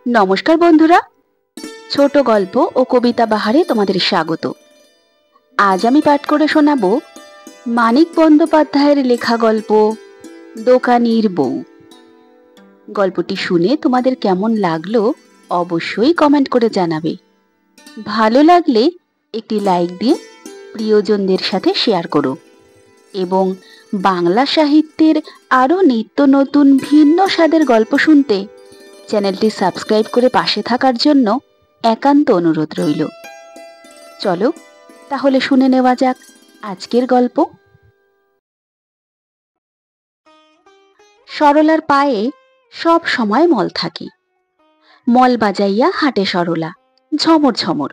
নমস্কার বন্ধুরা, ছোট গল্প ও কবিতা বাহারে তোমাদের স্বাগত। আজ আমি পাঠ করে শোনাবো মানিক বন্দ্যোপাধ্যায়ের লেখা গল্প দোকানির বউ। গল্পটি শুনে তোমাদের কেমন লাগলো অবশ্যই কমেন্ট করে জানাবে। ভালো লাগলে একটি লাইক দিয়ে প্রিয়জনদের সাথে শেয়ার করো এবং বাংলা সাহিত্যের আরো নিত্য নতুন ভিন্ন স্বাদের গল্প শুনতে চ্যানেলটি সাবস্ক্রাইব করে পাশে থাকার জন্য একান্ত অনুরোধ রইল। চলো তাহলে শুনে নেওয়া যাক আজকের গল্প। সরলার পায়ে সব সময় মল থাকে। মল বাজাইয়া হাঁটে সরলা, ঝমর ঝমর।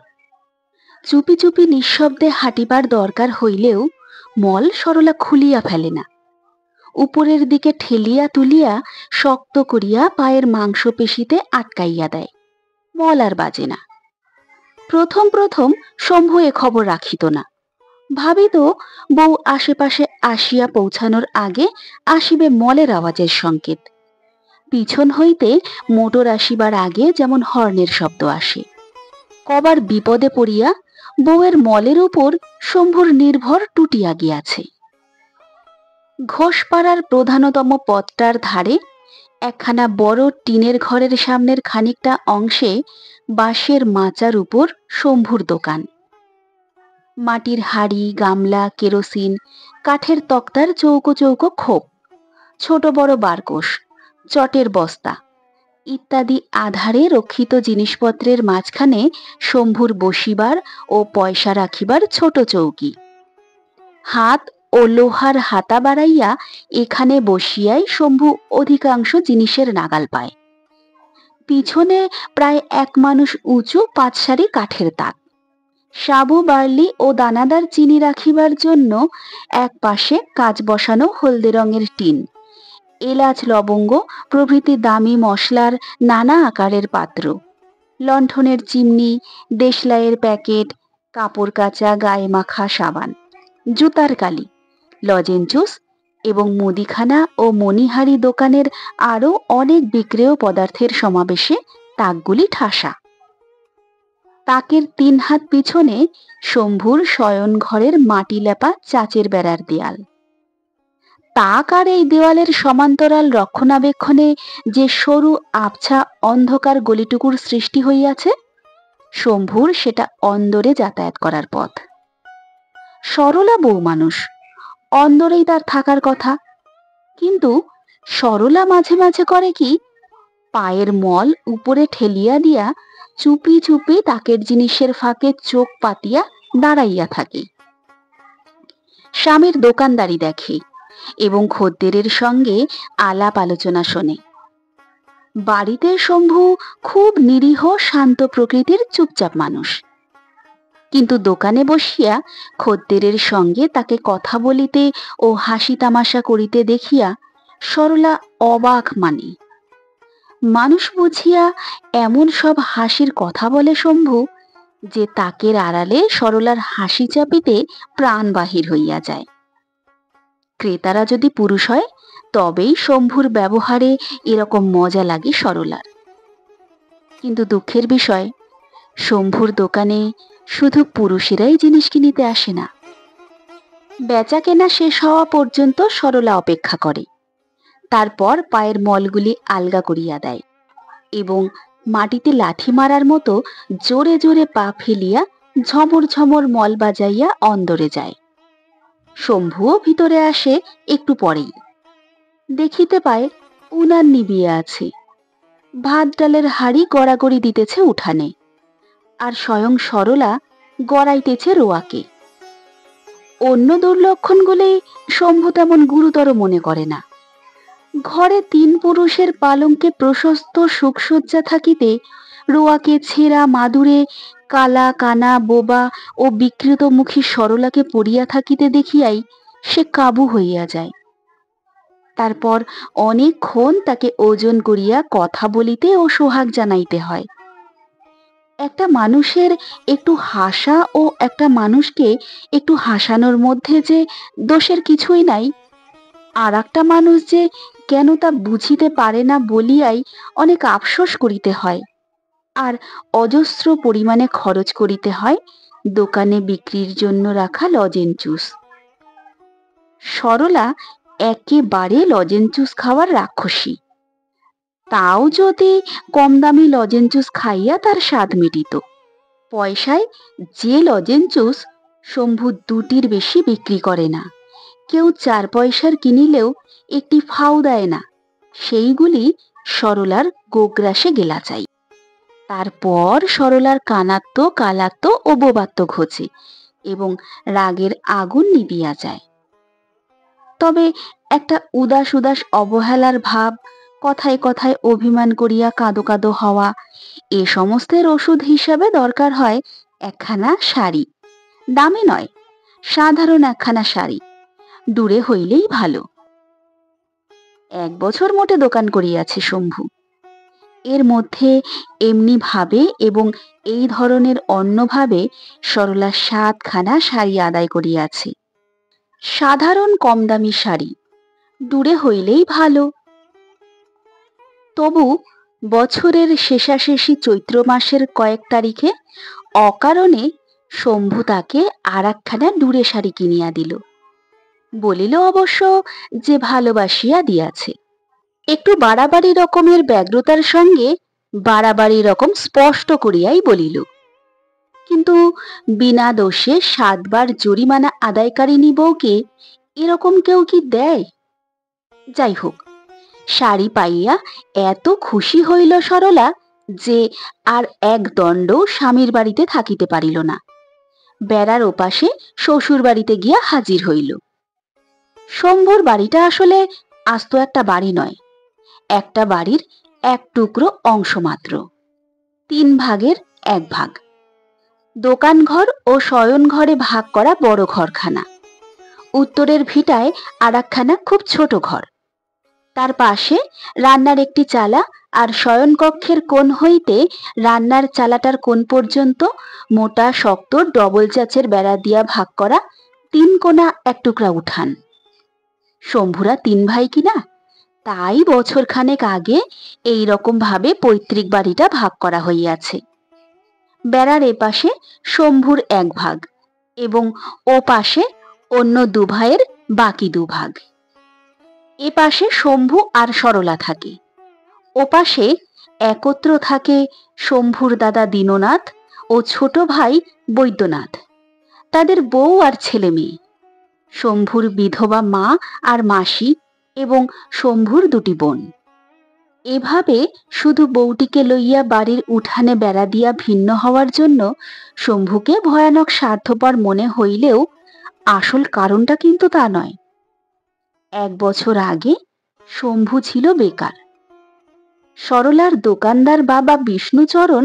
চুপি চুপি নিঃশব্দে হাঁটিবার দরকার হইলেও মল সরলা খুলিয়া ফেলে না। উপরের দিকে ঠেলিয়া তুলিয়া শক্ত করিয়া পায়ের মাংসপেশিতে আটকাইয়া দেয়। মল আর বাজে না। প্রথম প্রথম শম্ভু এ খবর রাখিত না, ভাবিত বউ আশেপাশে আসিয়া পৌঁছানোর আগে আসিবে মলের আওয়াজের সংকেত। পিছন হইতে মোটর আসিবার আগে যেমন হর্নের শব্দ আসে। কবার বিপদে পড়িয়া বউয়ের মলের উপর শম্ভুর নির্ভর টুটিয়া গিয়াছে। ঘোষপাড়ার প্রধানতম পথটার ধারে একখানা বড় টিনের ঘরের সামনের খানিকটা অংশে বাঁশের মাচার উপর শম্ভুর দোকান। মাটির হাড়ি, গামলা, কেরোসিন, কাঠের তক্তার চৌকো চৌকো খোপ, ছোট বড় বারকোষ, চটের বস্তা ইত্যাদি আধারে রক্ষিত জিনিসপত্রের মাঝখানে শম্ভুর বসিবার ও পয়সা রাখিবার ছোট চৌকি। হাত ও লোহার হাতা বাড়াইয়া এখানে বসিয়াই শম্ভু অধিকাংশ জিনিসের নাগাল পায়। পিছনে প্রায় এক মানুষ উঁচু 5 সারি কাঠের তাক। সাবু, বার্লি ও দানাদার চিনি রাখিবার জন্য এক পাশে কাঁচ বসানো হলদে রঙের টিন, এলাচ, লবঙ্গ প্রভৃতি দামি মশলার নানা আকারের পাত্র, লণ্ঠনের চিমনি, দেশলাইয়ের প্যাকেট, কাপড় কাচা, গায়ে মাখা সাবান, জুতার কালি, লজেঞ্জুস এবং মুদিখানা ও মণিহারি দোকানের আরো অনেক বিক্রেয় পদার্থের সমাবেশে তাকগুলি ঠাসা। তাকের 3 হাত পিছনে শম্ভুর শয়ন ঘরের মাটি লেপা চাচের বেড়ার দেয়াল। তাক আর এই দেওয়ালের সমান্তরাল রক্ষণাবেক্ষণে যে সরু আবছা অন্ধকার গলিটুকুর সৃষ্টি হইয়াছে, শম্ভুর সেটা অন্দরে যাতায়াত করার পথ। সরলা বউ মানুষ, অন্দরেই তার থাকার কথা, কিন্তু সরলা মাঝে মাঝে করে কি, পায়ের মল উপরে ঠেলিয়া দিয়া চুপি চুপি তাকের জিনিসের ফাঁকে চোখ পাতিয়া দাঁড়াইয়া থাকে। স্বামীর দোকানদারি দেখে এবং খদ্দেরের সঙ্গে আলাপ আলোচনা শোনে। বাড়িতে শম্ভু খুব নিরীহ শান্ত প্রকৃতির চুপচাপ মানুষ, কিন্তু দোকানে বসিয়া খদ্দেরের সঙ্গে তাকে কথা বলিতে ও হাসি তামাশা করিতে দেখিয়া সরলা অবাক। মানুষ বুঝিয়া এমন সব হাসির কথা বলে শম্ভু যে তাকের আড়ালে সরলার হাসি চাপিতে প্রাণ বাহির হইয়া যায়। ক্রেতারা যদি পুরুষ হয় তবেই শম্ভুর ব্যবহারে এরকম মজা লাগে সরলার। কিন্তু দুঃখের বিষয়, শম্ভুর দোকানে শুধু পুরুষেরাই জিনিস কিনিতে আসে না। বেচা কেনা শেষ হওয়া পর্যন্ত সরলা অপেক্ষা করে, তারপর পায়ের মলগুলি আলগা করিয়া দেয় এবং মাটিতে লাথি মারার মতো জোরে জোরে পা ফেলিয়া ঝমর ঝমর মল বাজাইয়া অন্দরে যায়। শম্ভুও ভিতরে আসে একটু পরেই। দেখিতে পায় উনান নিবিয়ে আছে, ভাত ডালের হাঁড়ি গড়াগড়ি দিতেছে উঠানে, আর স্বয়ং সরলা গড়াইতেছে রোয়াকে। অন্য দুর্লক্ষণগুলি শম্ভু তেমন গুরুতর মনে করে না। ঘরে 3 পুরুষের পালঙ্কে প্রশস্ত সুখসজ্জা থাকিতে রোয়াকে ছেঁড়া মাদুরে কালা কানা বোবা ও বিকৃতমুখী সরলাকে পড়িয়া থাকিতে দেখিয়াই সে কাবু হইয়া যায়। তারপর অনেকক্ষণ তাকে ওজন করিয়া কথা বলিতে ও সোহাগ জানাইতে হয়। একটা মানুষের একটু হাসা ও একটা মানুষকে একটু হাসানোর মধ্যে যে দোষের কিছুই নাই, আর একটা মানুষ যে কেন তা বুঝিতে পারে না বলিয়াই অনেক আফসোস করিতে হয়। আর অজস্র পরিমাণে খরচ করিতে হয় দোকানে বিক্রির জন্য রাখা লজেন্স জুস। সরলা একেবারে লজেন্স জুস খাওয়ার রাক্ষসী। তাও যদি কম দামি লজেন্স জুস খাইয়া তার স্বাদ মিটিত। পয়সায় যে লজেন্স জুস শম্ভু দুটির বেশি বিক্রি করে না। কেউ 4 পয়সার কিনিলেও একটি ফাও দেয় না। সেইগুলি সরলার গোগ্রাসে গেলা চাই। তারপর সরলার কানাত্ম কালাত্ম ও বোবাত্ম ঘোচে এবং রাগের আগুন নিবিয়া যায়। তবে একটা উদাস উদাস অবহেলার ভাব, কথায় কথায় অভিমান করিয়া কাঁদো কাঁদো হওয়া, এ সমস্তের ওষুধ হিসাবে দরকার হয় একখানা শাড়ি। দামি নয়, সাধারণ একখানা শাড়ি, দূরে হইলেই ভালো। 1 বছর মোটে দোকান করিয়াছে শম্ভু। এর মধ্যে এমনি ভাবে এবং এই ধরনের অন্যভাবে সরলা 7খানা শাড়ি আদায় করিয়াছে। সাধারণ কম দামি শাড়ি, দূরে হইলেই ভালো। তবু বছরের শেষাশেষি চৈত্র মাসের কয়েক তারিখে অকারণে শম্ভু তাকে আর একখানা দূরে শাড়ি কিনিয়া দিল। বলিল অবশ্য যে ভালোবাসিয়া দিয়াছে। একটু বাড়াবাড়ি রকমের ব্যগ্রতার সঙ্গে বাড়াবাড়ি রকম স্পষ্ট করিয়াই বলিল। কিন্তু বিনা দোষে 7 বার জরিমানা আদায়কারিনী বউকে এরকম কেউ কি দেয়? যাই হোক, শাড়ি পাইয়া এত খুশি হইল সরলা যে আর এক দণ্ডও স্বামীর বাড়িতে থাকিতে পারিল না। বেড়ার ওপাশে শ্বশুর বাড়িতে গিয়া হাজির হইল। শম্ভুর বাড়িটা আসলে আস্ত একটা বাড়ি নয়, একটা বাড়ির এক টুকরো অংশ মাত্র, 3 ভাগের 1 ভাগ। দোকান ঘর ও শয়ন ঘরে ভাগ করা বড় ঘরখানা। উত্তরের ভিটায় আর একখানা খুব ছোট ঘর। তার পাশে রান্নার একটি চালা, আর শয়নকক্ষের কোণ হইতে রান্নার চালাটার কোণ পর্যন্ত মোটা শক্ত ডবল চাচের বেড়া দিয়া ভাগ করা 3 কোণা এক টুকরা উঠান। শম্ভুরা 3 ভাই কিনা, তাই বছরখানেক আগে এই রকম ভাবে পৈতৃক বাড়িটা ভাগ করা হইয়াছে। বেড়ার এপাশে শম্ভুর 1 ভাগ এবং ও পাশে অন্য 2 ভাইয়ের বাকি 2 ভাগ। এ পাশে শম্ভু আর সরলা থাকে। ও পাশে একত্র থাকে শম্ভুর দাদা দীননাথ ও ছোট ভাই বৈদ্যনাথ, তাদের বউ আর ছেলে মেয়ে, শম্ভুর বিধবা মা আর মাসি এবং শম্ভুর 2টি বোন। এভাবে শুধু বউটিকে লইয়া বাড়ির উঠানে বেড়া দিয়া ভিন্ন হওয়ার জন্য শম্ভুকে ভয়ানক স্বার্থপর মনে হইলেও আসল কারণটা কিন্তু তা নয়। 1 বছর আগে শম্ভু ছিল বেকার। সরলার দোকানদার বাবা বিষ্ণুচরণ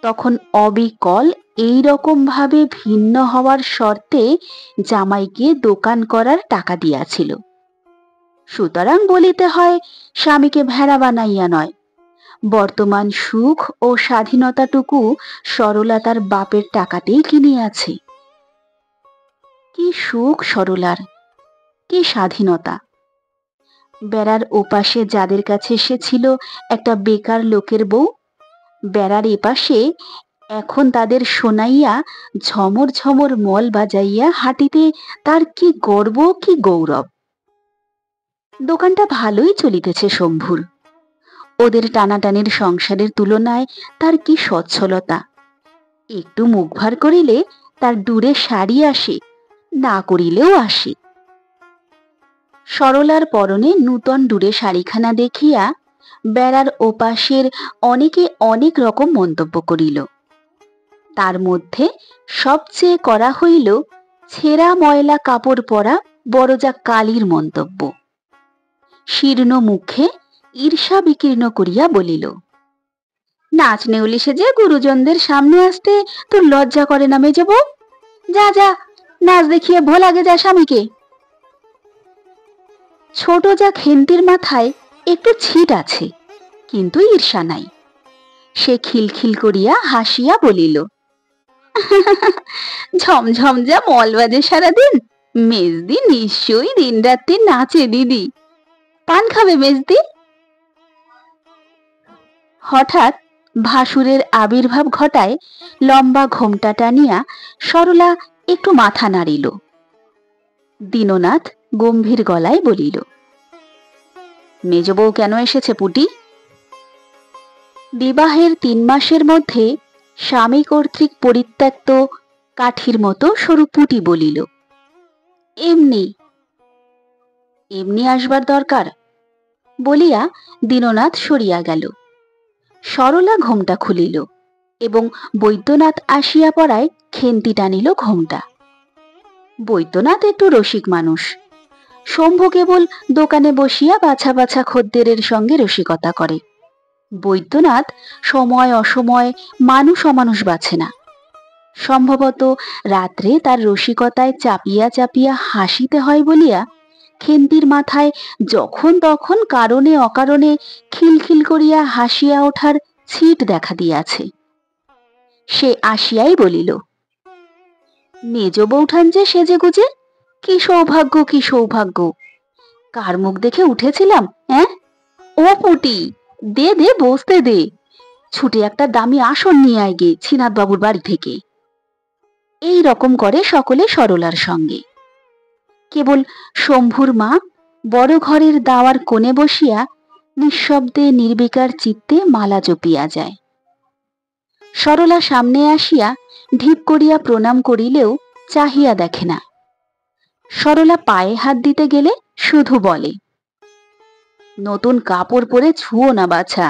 তখন অবিকল এই রকম ভাবে ভিন্ন হওয়ার শর্তে জামাইকে দোকান করার টাকা দিয়াছিল। সুতরাং বলিতে হয় স্বামীকে ভেড়া বানাইয়া নয়, বর্তমান সুখ ও স্বাধীনতাটুকু সরলা তার বাপের টাকাতেই কিনিয়াছে। কি সুখ সরলার, কি স্বাধীনতা! বেড়ার ওপাশে যাদের কাছে সে ছিল একটা বেকার লোকের বউ, বেড়ার এপাশে এখন তাদের শোনাইয়া ঝমর ঝমর মল বাজাইয়া হাঁটিতে তার কি গর্ব, কি গৌরব! দোকানটা ভালোই চলিতেছে শম্ভুর। ওদের টানাটানির সংসারের তুলনায় তার কি সচ্ছলতা! একটু মুখ ভার করিলে তার দূরে শাড়ি আসে, না করিলেও আসে। সরলার পরনে নূতন দূরে শাড়িখানা দেখিয়া বেড়ার ওপাশের অনেকে অনেক রকম মন্তব্য করিল। তার মধ্যে সবচেয়ে করা হইল ছেঁড়া ময়লা কাপড় পরা বড়জা কালীর মন্তব্য। শীর্ণ মুখে ঈর্ষা বিকীর্ণ করিয়া বলিল, নাচ নেউলি সেজে গুরুজনদের সামনে আসতে তোর লজ্জা করে না মেজে বউ? যা যা, নাচ দেখিয়ে ভোলাগে যা স্বামীকে। ছোট যা খেন্তির মাথায় একটু ছিট আছে, কিন্তু ঈর্ষা নাই। সে খিলখিল করিয়া হাসিয়া বলিল, ঝমঝম যা মল বাজে সারাদিন, মেজদি নিশ্চয়ই দিন রাত্রি নাচে দিদি। পান খাবে মেজদি? হঠাৎ ভাসুরের আবির্ভাব ঘটায় লম্বা ঘোমটা টানিয়া সরলা একটু মাথা নাড়িল। দীননাথ গম্ভীর গলায় বলিল, মেজ বউ কেন এসেছে পুটি? বিবাহের 3 মাসের মধ্যে স্বামী কর্তৃক পরিত্যক্ত কাঠির মতো সরু পুটি বলিল, এমনি। এমনি আসবার দরকার বলিয়া দীননাথ সরিয়া গেল। সরলা ঘোমটা খুলিল এবং বৈদ্যনাথ আসিয়া পড়ায় খেন্তি টানিল ঘোমটা। বৈদ্যনাথ একটু রসিক মানুষ। শম্ভু কেবল দোকানে বসিয়া বাছা বাছা খদ্দেরের সঙ্গে রসিকতা করে। বৈদ্যনাথ সময় অসময় মানুষ অমানুষ বাছে না। সম্ভবত রাত্রে তার রসিকতায় চাপিয়া চাপিয়া হাসিতে হয় বলিয়া খেন্তির মাথায় যখন তখন কারণে অকারণে খিলখিল করিয়া হাসিয়া ওঠার ছিট দেখা দিয়াছে। সে আসিয়াই বলিল, মেজ বৌঠান যে সেজে গুজে, কি সৌভাগ্য কি সৌভাগ্য! কার মুখ দেখে উঠেছিলাম? হ্যাঁ, ও পুটি, দে দে বসতে দে, ছুটে একটা দামি আসন নিয়ে আয় গে ছিনাথ বাবুর বাড়ি থেকে। এই রকম করে সকলে সরলার সঙ্গে। কেবল শম্ভুর মা বড় ঘরের দাওয়ার কোণে বসিয়া নিঃশব্দে নির্বিকার চিত্তে মালা জপিয়া যায়। সরলা সামনে আসিয়া ঢিপ করিয়া প্রণাম করিলেও চাহিয়া দেখে না। সরলা পায়ে হাত দিতে গেলে শুধু বলে, নতুন কাপড় পরে ছুঁয়ো না বাছা।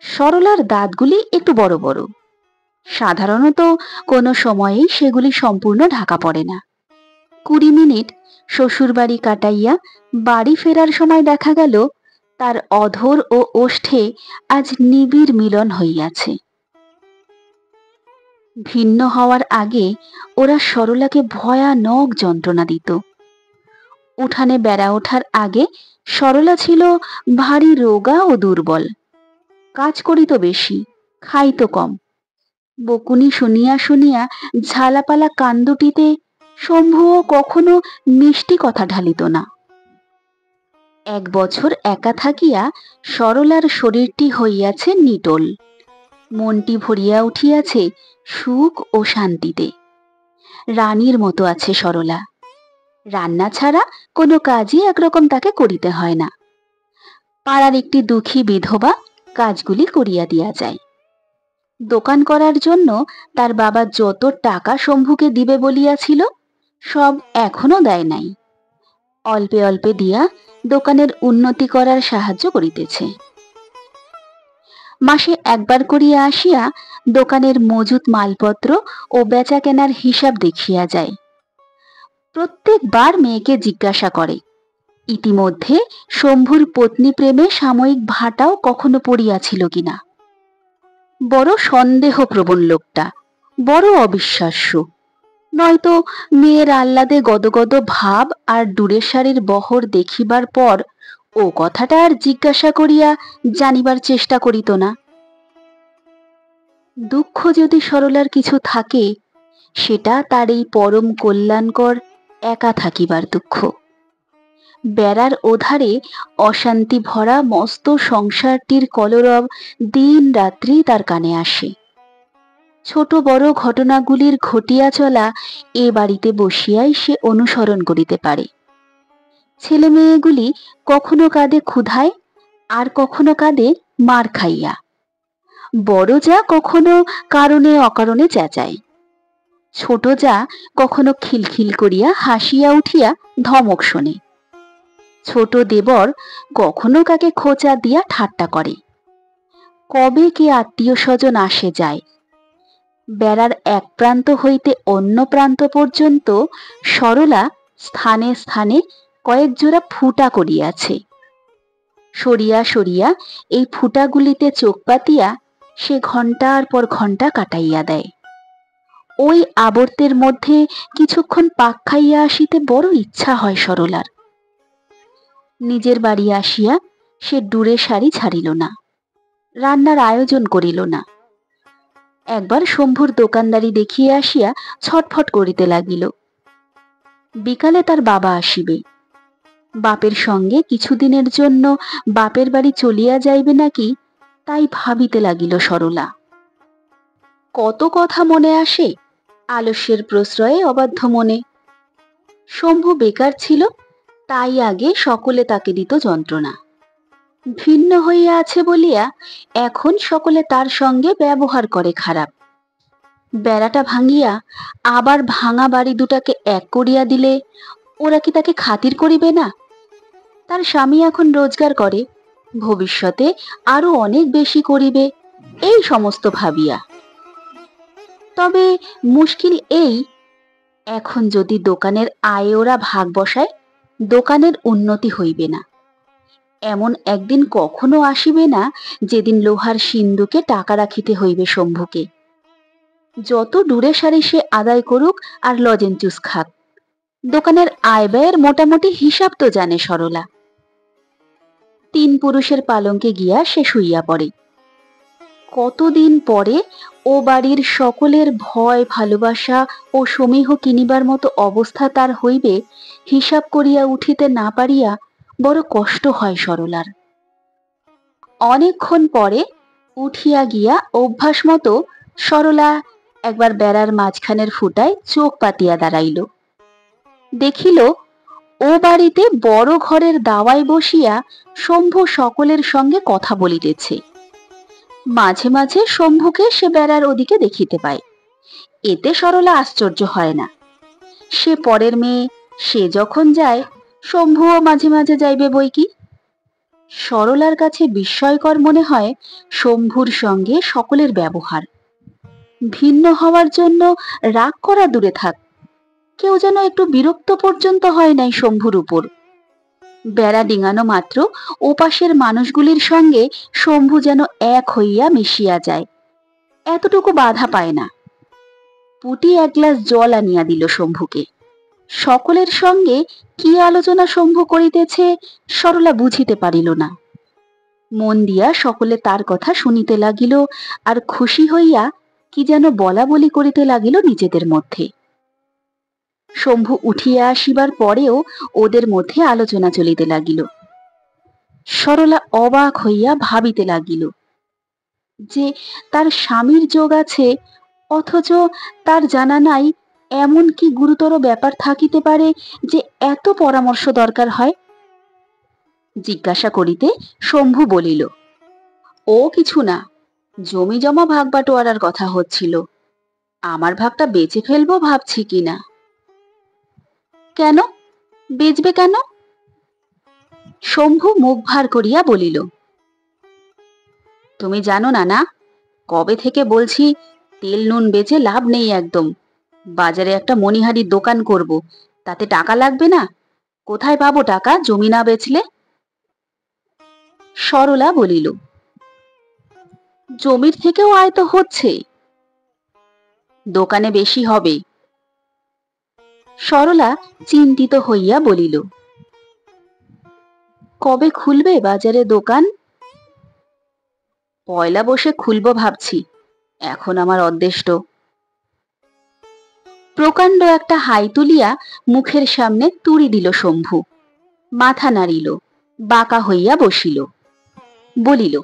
সরলার দাঁতগুলি একটু বড় বড়। সাধারণত কোনো সময়েই সেগুলি সম্পূর্ণ ঢাকা পড়ে না। 20 মিনিট শ্বশুরবাড়ি কাটাইয়া বাড়ি ফেরার সময় দেখা গেল তার অধর ও ওষ্ঠে আজ নিবিড় মিলন হইয়াছে। ভিন্ন হওয়ার আগে ওরা সরলাকে ভয়ানক যন্ত্রণা দিত। উঠানে বেড়া ওঠার আগে সরলা ছিল ভারী রোগা ও দুর্বল। কাজ করিত বেশি, খাইত কম। বকুনি শুনিয়া শুনিয়া ঝালাপালা কান্দুটিতে শম্ভুও কখনো মিষ্টি কথা ঢালিত না। 1 বছর একা থাকিয়া সরলার শরীরটি হইয়াছে নিটোল, মনটি ভরিয়া উঠিয়াছে সুখ ও শান্তিতে। রানীর মতো আছে সরলা। রান্না ছাড়া কোনো কাজই একরকম তাকে করিতে হয় না। পাড়ার একটি দুঃখী বিধবা কাজগুলি করিয়া দিয়া যায়। দোকান করার জন্য তার বাবা যত টাকা শম্ভুকে দিবে বলিয়াছিল সব এখনো দেয় নাই। অল্পে অল্পে দিয়া দোকানের উন্নতি করার সাহায্য করিতেছে। মাসে একবার করিয়া আসিয়া দোকানের মজুত মালপত্র ও বেচা কেনার হিসাব দেখিয়া যায়। প্রত্যেকবার মেয়েকে জিজ্ঞাসা করে, ইতিমধ্যে শম্ভুর পত্নী প্রেমে সাময়িক ভাটাও কখনো পড়িয়াছিল কিনা। বড় সন্দেহপ্রবণ লোকটা, বড় অবিশ্বাস্য। নয়তো মেয়ের আহ্লাদে গদগদ ভাব আর ডুরের শাড়ির বহর দেখিবার পর ও কথাটা আর জিজ্ঞাসা করিয়া জানিবার চেষ্টা করিত না। দুঃখ যদি সরলার কিছু থাকে, সেটা তার এই পরম কল্যাণকর একা থাকিবার দুঃখ। বেড়ার ওধারে অশান্তি ভরা মস্ত সংসারটির কলরব দিন রাত্রি তার কানে আসে। ছোট বড় ঘটনাগুলির ঘটিয়া চলা এ বাড়িতে বসিয়াই সে অনুসরণ করিতে পারে। ছেলে মেয়েগুলি কখনো কাঁদে ক্ষুধায়, আর কখনো কাঁদে মার খাইয়া। বড় যা কখনো কারণে অকারণে চেঁচায়। ছোট যা কখনো খিলখিল করিয়া হাসিয়া উঠিয়া ধমক শোনে। ছোট দেবর কখনো কাকে খোঁচা দিয়া ঠাট্টা করে। কবে কে আত্মীয় স্বজন আসে যায়। বেড়ার এক প্রান্ত হইতে অন্য প্রান্ত পর্যন্ত সরলা স্থানে স্থানে কয়েক জোড়া ফুটা করিয়াছে। সরিয়া সরিয়া এই ফুটাগুলিতে চোখ পাতিয়া সে ঘন্টার পর ঘন্টা কাটাইয়া দেয়। ওই আবর্তের মধ্যে কিছুক্ষণ পাক খাইয়া আসিতে বড় ইচ্ছা হয় সরলার। নিজের বাড়ি আসিয়া সে ডুরে শাড়ি ছাড়িল না, রান্নার আয়োজন করিল না। একবার শম্ভুর দোকানদারি দেখিয়া আসিয়া ছটফট করিতে লাগিল। বিকালে তার বাবা আসিবে। বাপের সঙ্গে কিছুদিনের জন্য বাপের বাড়ি চলিয়া যাইবে নাকি তাই ভাবিতে লাগিল সরলা। কত কথা মনে আসে আলস্যের প্রশ্রয়ে অবাধ্য মনে। শম্ভু বেকার ছিল, তাই আগে সকলে তাকে দিত যন্ত্রণা। ভিন্ন হইয়া আছে বলিয়া এখন সকলে তার সঙ্গে ব্যবহার করে খারাপ। বেড়াটা ভাঙিয়া আবার ভাঙা বাড়ি দুটাকে এক করিয়া দিলে ওরা কি তাকে খাতির করিবে না? তার স্বামী এখন রোজগার করে, ভবিষ্যতে আরো অনেক বেশি করিবে, এই সমস্ত ভাবিয়া। তবে মুশকিল এই, এখন যদি দোকানের আয়ে ওরা ভাগ বসায়, দোকানের উন্নতি হইবে না। এমন একদিন কখনো আসিবে না যেদিন লোহার সিন্ধুকে টাকা রাখিতে হইবে শম্ভুকে। যত দূরে সারি সে আদায় করুক আর লজেঞ্চুস খাক, দোকানের আয় ব্যয়ের মোটামুটি হিসাব তো জানে সরলা। 3 পুরুষের পালঙ্কে গিয়া সে শুইয়া পড়ে। কতদিন পরে ও বাড়ির সকলের ভয় ভালোবাসা ও সমীহ কিনিবার মতো অবস্থা তার হইবে, হিসাব করিয়া উঠিতে না পারিয়া বড় কষ্ট হয় সরলার। অনেকক্ষণ পরে উঠিয়া গিয়া অভ্যাস মতো সরলা একবার বেড়ার মাঝখানের ফুটায় চোখ পাতিয়া দাঁড়াইল। দেখিল ও বাড়িতে বড় ঘরের দাওয়ায় বসিয়া শম্ভু সকলের সঙ্গে কথা বলিতেছে। মাঝে মাঝে শম্ভুকে সে বেড়ার ওদিকে দেখিতে পায়। এতে সরলা আশ্চর্য হয় না। সে পরের মেয়ে, সে যখন যায় শম্ভুও মাঝে মাঝে যাইবে বই কি। সরলার কাছে বিস্ময়কর মনে হয় শম্ভুর সঙ্গে সকলের ব্যবহার। ভিন্ন হওয়ার জন্য রাগ করা দূরে থাক, কেউ যেন একটু বিরক্ত পর্যন্ত হয় নাই শম্ভুর উপর। বেড়া ডিঙানো মাত্র ওপাশের মানুষগুলির সঙ্গে শম্ভু যেন এক হইয়া মিশিয়া যায়, এতটুকু বাধা পায় না। পুটি 1 গ্লাস জল আনিয়া দিল শম্ভুকে। সকলের সঙ্গে কি আলোচনা শম্ভু করিতেছে সরলা বুঝিতে পারিল না। মন দিয়া সকলে তার কথা শুনিতে লাগিল, আর খুশি হইয়া কি যেন বলা বলি করিতে লাগিল নিজেদের মধ্যে। শম্ভু উঠিয়া আসিবার পরেও ওদের মধ্যে আলোচনা চলিতে লাগিল। সরলা অবাক হইয়া ভাবিতে লাগিল যে তার স্বামীর যোগ আছে, অথচ তার জানা নাই এমন কি গুরুতর ব্যাপার থাকিতে পারে যে এত পরামর্শ দরকার হয়। জিজ্ঞাসা করিতে শম্ভু বলিল, ও কিছু না, জমি জমা ভাগ বাটোয়ারার কথা হচ্ছিল, আমার ভাগটা বেচে ফেলবো ভাবছি কিনা। কেন বেচবে কেন? শম্ভু মুখ ভার করিয়া বলিল, তুমি জানো না না, কবে থেকে বলছি তেল নুন বেচে লাভ নেই একদম। বাজারে একটা মণিহারির দোকান করব, তাতে টাকা লাগবে না? কোথায় পাবো টাকা জমি না বেচলে? সরলা বলিল, জমির থেকেও আয় তো হচ্ছে, দোকানে বেশি হবে। সরলা চিন্তিত হইয়া বলিল, কবে খুলবে বাজারে দোকান? পয়লা বসে খুলবো ভাবছি, এখন আমার অদৃষ্ট। প্রকাণ্ড একটা হাই তুলিয়া মুখের সামনে তুড়ি দিল শম্ভু, মাথা নাড়িল, বাঁকা হইয়া বসিল, বলিল,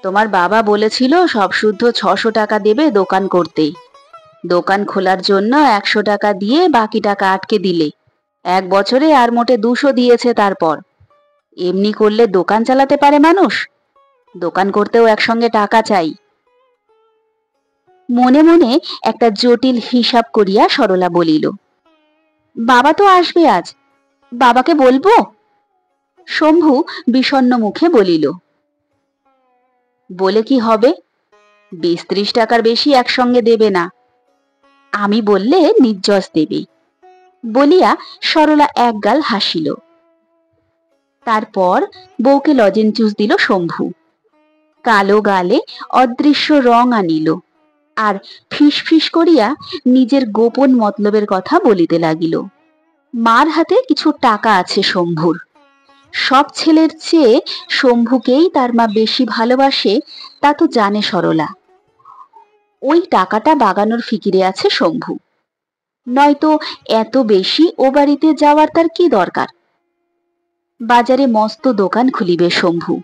তোমার বাবা বলেছিল সব শুদ্ধ 600 টাকা দেবে দোকান করতে। দোকান খোলার জন্য 100 টাকা দিয়ে বাকি টাকা আটকে দিলে, 1 বছরে আর মোটে 200 দিয়েছে। তারপর এমনি করলে দোকান চালাতে পারে মানুষ? দোকান করতেও একসঙ্গে টাকা চাই। মনে মনে একটা জটিল হিসাব করিয়া সরলা বলিল, বাবা তো আসবে আজ, বাবাকে বলবো? শম্ভু বিষণ্ণ মুখে বলিল, বলে কি হবে, 20-30 টাকার বেশি একসঙ্গে দেবে না, আমি বললে নির্জস দেবে। বলিয়া সরলা একগাল হাসিল। তারপর বউকে লজেঞ্চুস দিল শম্ভু। কালো গালে অদৃশ্য রং আনিল, আর ফিস ফিস করিয়া নিজের গোপন মতলবের কথা বলিতে লাগিল। মার হাতে কিছু টাকা আছে শম্ভুর, সব ছেলের চেয়ে শম্ভুকেই তার মা বেশি ভালোবাসে, তা তো জানে সরলা। ওই টাকাটা বাগানোর ফিকিরে আছে শম্ভু, নয়তো এত বেশি ও বাড়িতে যাওয়ার তার কি দরকার। বাজারে মস্ত দোকান খুলিবে শম্ভু,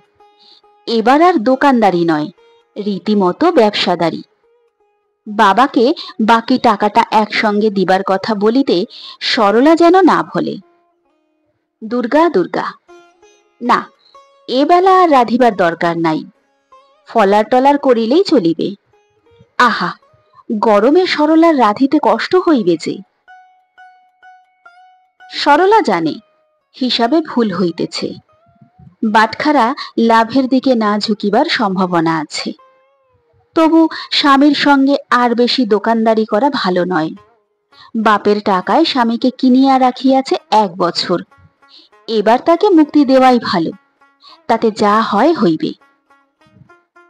এবার আর দোকানদারি নয়, রীতিমতো ব্যবসাদারি। বাবাকে বাকি টাকাটা একসঙ্গে দিবার কথা বলিতে সরলা যেন না ভোলে। দুর্গা দুর্গা, না, এবেলা আর রাধিবার দরকার নাই, ফলার টলার করিলেই চলিবে। আহা, গরমে সরলার রাধিতে কষ্ট হইবে যে। সরলা জানে হিসাবে ভুল হইতেছে, বাটখারা লাভের দিকে না ঝুঁকিবার সম্ভাবনা আছে। তবু স্বামীর সঙ্গে আর বেশি দোকানদারি করা ভালো নয়। বাপের টাকায় স্বামীকে কিনিয়া রাখিয়াছে 1 বছর, এবার তাকে মুক্তি দেওয়াই ভালো, তাতে যা হয় হইবে।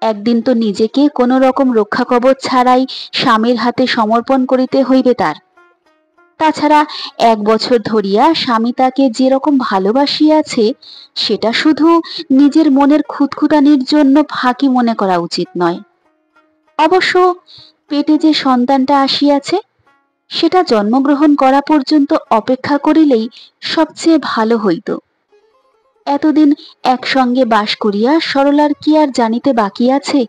একদিন তো নিজেকে কোনো রকম রক্ষা কবচ ছাড়াই স্বামীর হাতে সমর্পণ করিতে হইবে তার। তাছাড়া 1 বছর ধরিয়া স্বামী তাকে যেরকম ভালোবাসিয়াছে, সেটা শুধু নিজের মনের খুঁতখুঁতানির জন্য ফাঁকি মনে করা উচিত নয়। অবশ্য পেটে যে সন্তানটা আসিয়াছে, সেটা জন্মগ্রহণ করা পর্যন্ত অপেক্ষা করিলেই সবচেয়ে ভালো হইত। এতদিন একসঙ্গে বাস করিয়া সরলার কি আর জানিতে বাকি আছে,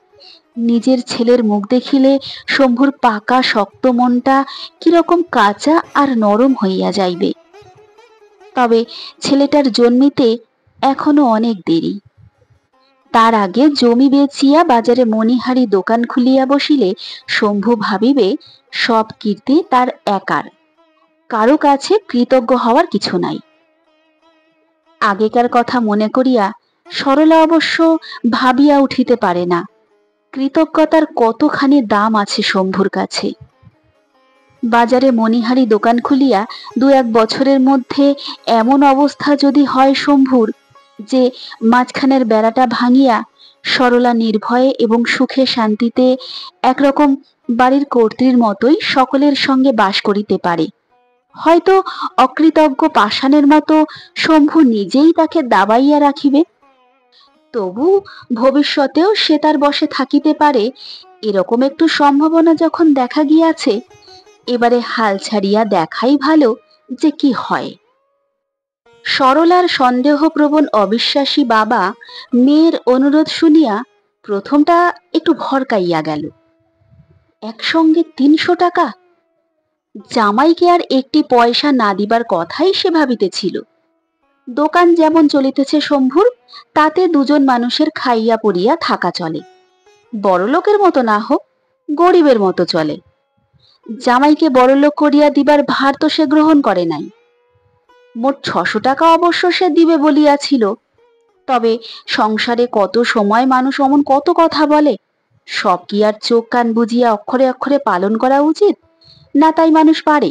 নিজের ছেলের মুখ দেখিলে শম্ভুর পাকা শক্ত মনটা কিরকম কাঁচা আর নরম হইয়া যাইবে। তবে ছেলেটার জন্মিতে এখনো অনেক দেরি। তার আগে জমি বেচিয়া বাজারে মণিহারি দোকান খুলিয়া বসিলে শম্ভু ভাবিবে সব কীর্তি তার একার, কারো কাছে কৃতজ্ঞ হওয়ার কিছু নাই। আগেকার কথা মনে করিয়া সরলা অবশ্য ভাবিয়া উঠিতে পারে না কৃতজ্ঞতার কতখানি দাম আছে শম্ভুর কাছে। বাজারে মণিহারি দোকান খুলিয়া 2-1 বছরের মধ্যে এমন অবস্থা যদি হয় শম্ভুর যে মাঝখানের বেড়াটা ভাঙিয়া সরলা নির্ভয়ে এবং সুখে শান্তিতে একরকম বাড়ির কর্ত্রীর মতোই সকলের সঙ্গে বাস করিতে পারে, হয়তো অকৃতজ্ঞ পাষাণের মতো শম্ভু নিজেই তাকে দাবাইয়া রাখিবে। তবু ভবিষ্যতেও সে তার বশে থাকিতে পারে, এরকম একটু সম্ভাবনা যখন দেখা গিয়াছে, এবারে হাল ছাড়িয়া দেখাই ভালো যে কি হয়। সরলার সন্দেহপ্রবণ অবিশ্বাসী বাবা মেয়ের অনুরোধ শুনিয়া প্রথমটা একটু ভরকাইয়া গেল। একসঙ্গে 300 টাকা! জামাইকে আর একটি পয়সা না দিবার কথাই সে ভাবিতেছিল। দোকান যেমন চলিতেছে শম্ভুর, তাতে 2জন মানুষের খাইয়া পড়িয়া থাকা চলে, বড়লোকের মতো না হোক, গরিবের মতো চলে। জামাইকে বড়লোক করিয়া দিবার ভার তো সে গ্রহণ করে নাই। মোট 600 টাকা অবশ্য সে দিবে বলিয়াছিল। তবে সংসারে কত সময় মানুষ অমন কত কথা বলে, সব কি আর চোখ কান বুঝিয়া অক্ষরে অক্ষরে পালন করা উচিত? না তাই মানুষ পারে?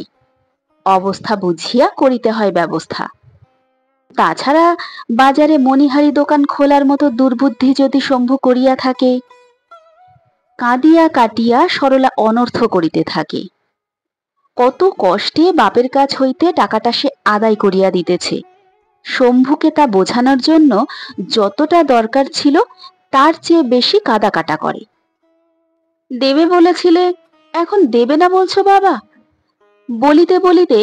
অবস্থা বুঝিয়া করিতে হয় ব্যবস্থা। তাছাড়া বাজারে মণিহারি দোকান খোলার মতো দুর্বুদ্ধি যদি শম্ভু করিয়া থাকে। কাঁদিয়া কাটিয়া সরলা অনর্থ করিতে থাকে। কত কষ্টে বাপের কাছ হইতে টাকাটা সে আদায় করিয়া দিতেছে। শম্ভুকে তা বোঝানোর জন্য যতটা দরকার ছিল তার চেয়ে বেশি কাদা কাটা করে। দেবে বলেছিলে, এখন দেবে না বলছো বাবা? বলিতে বলিতে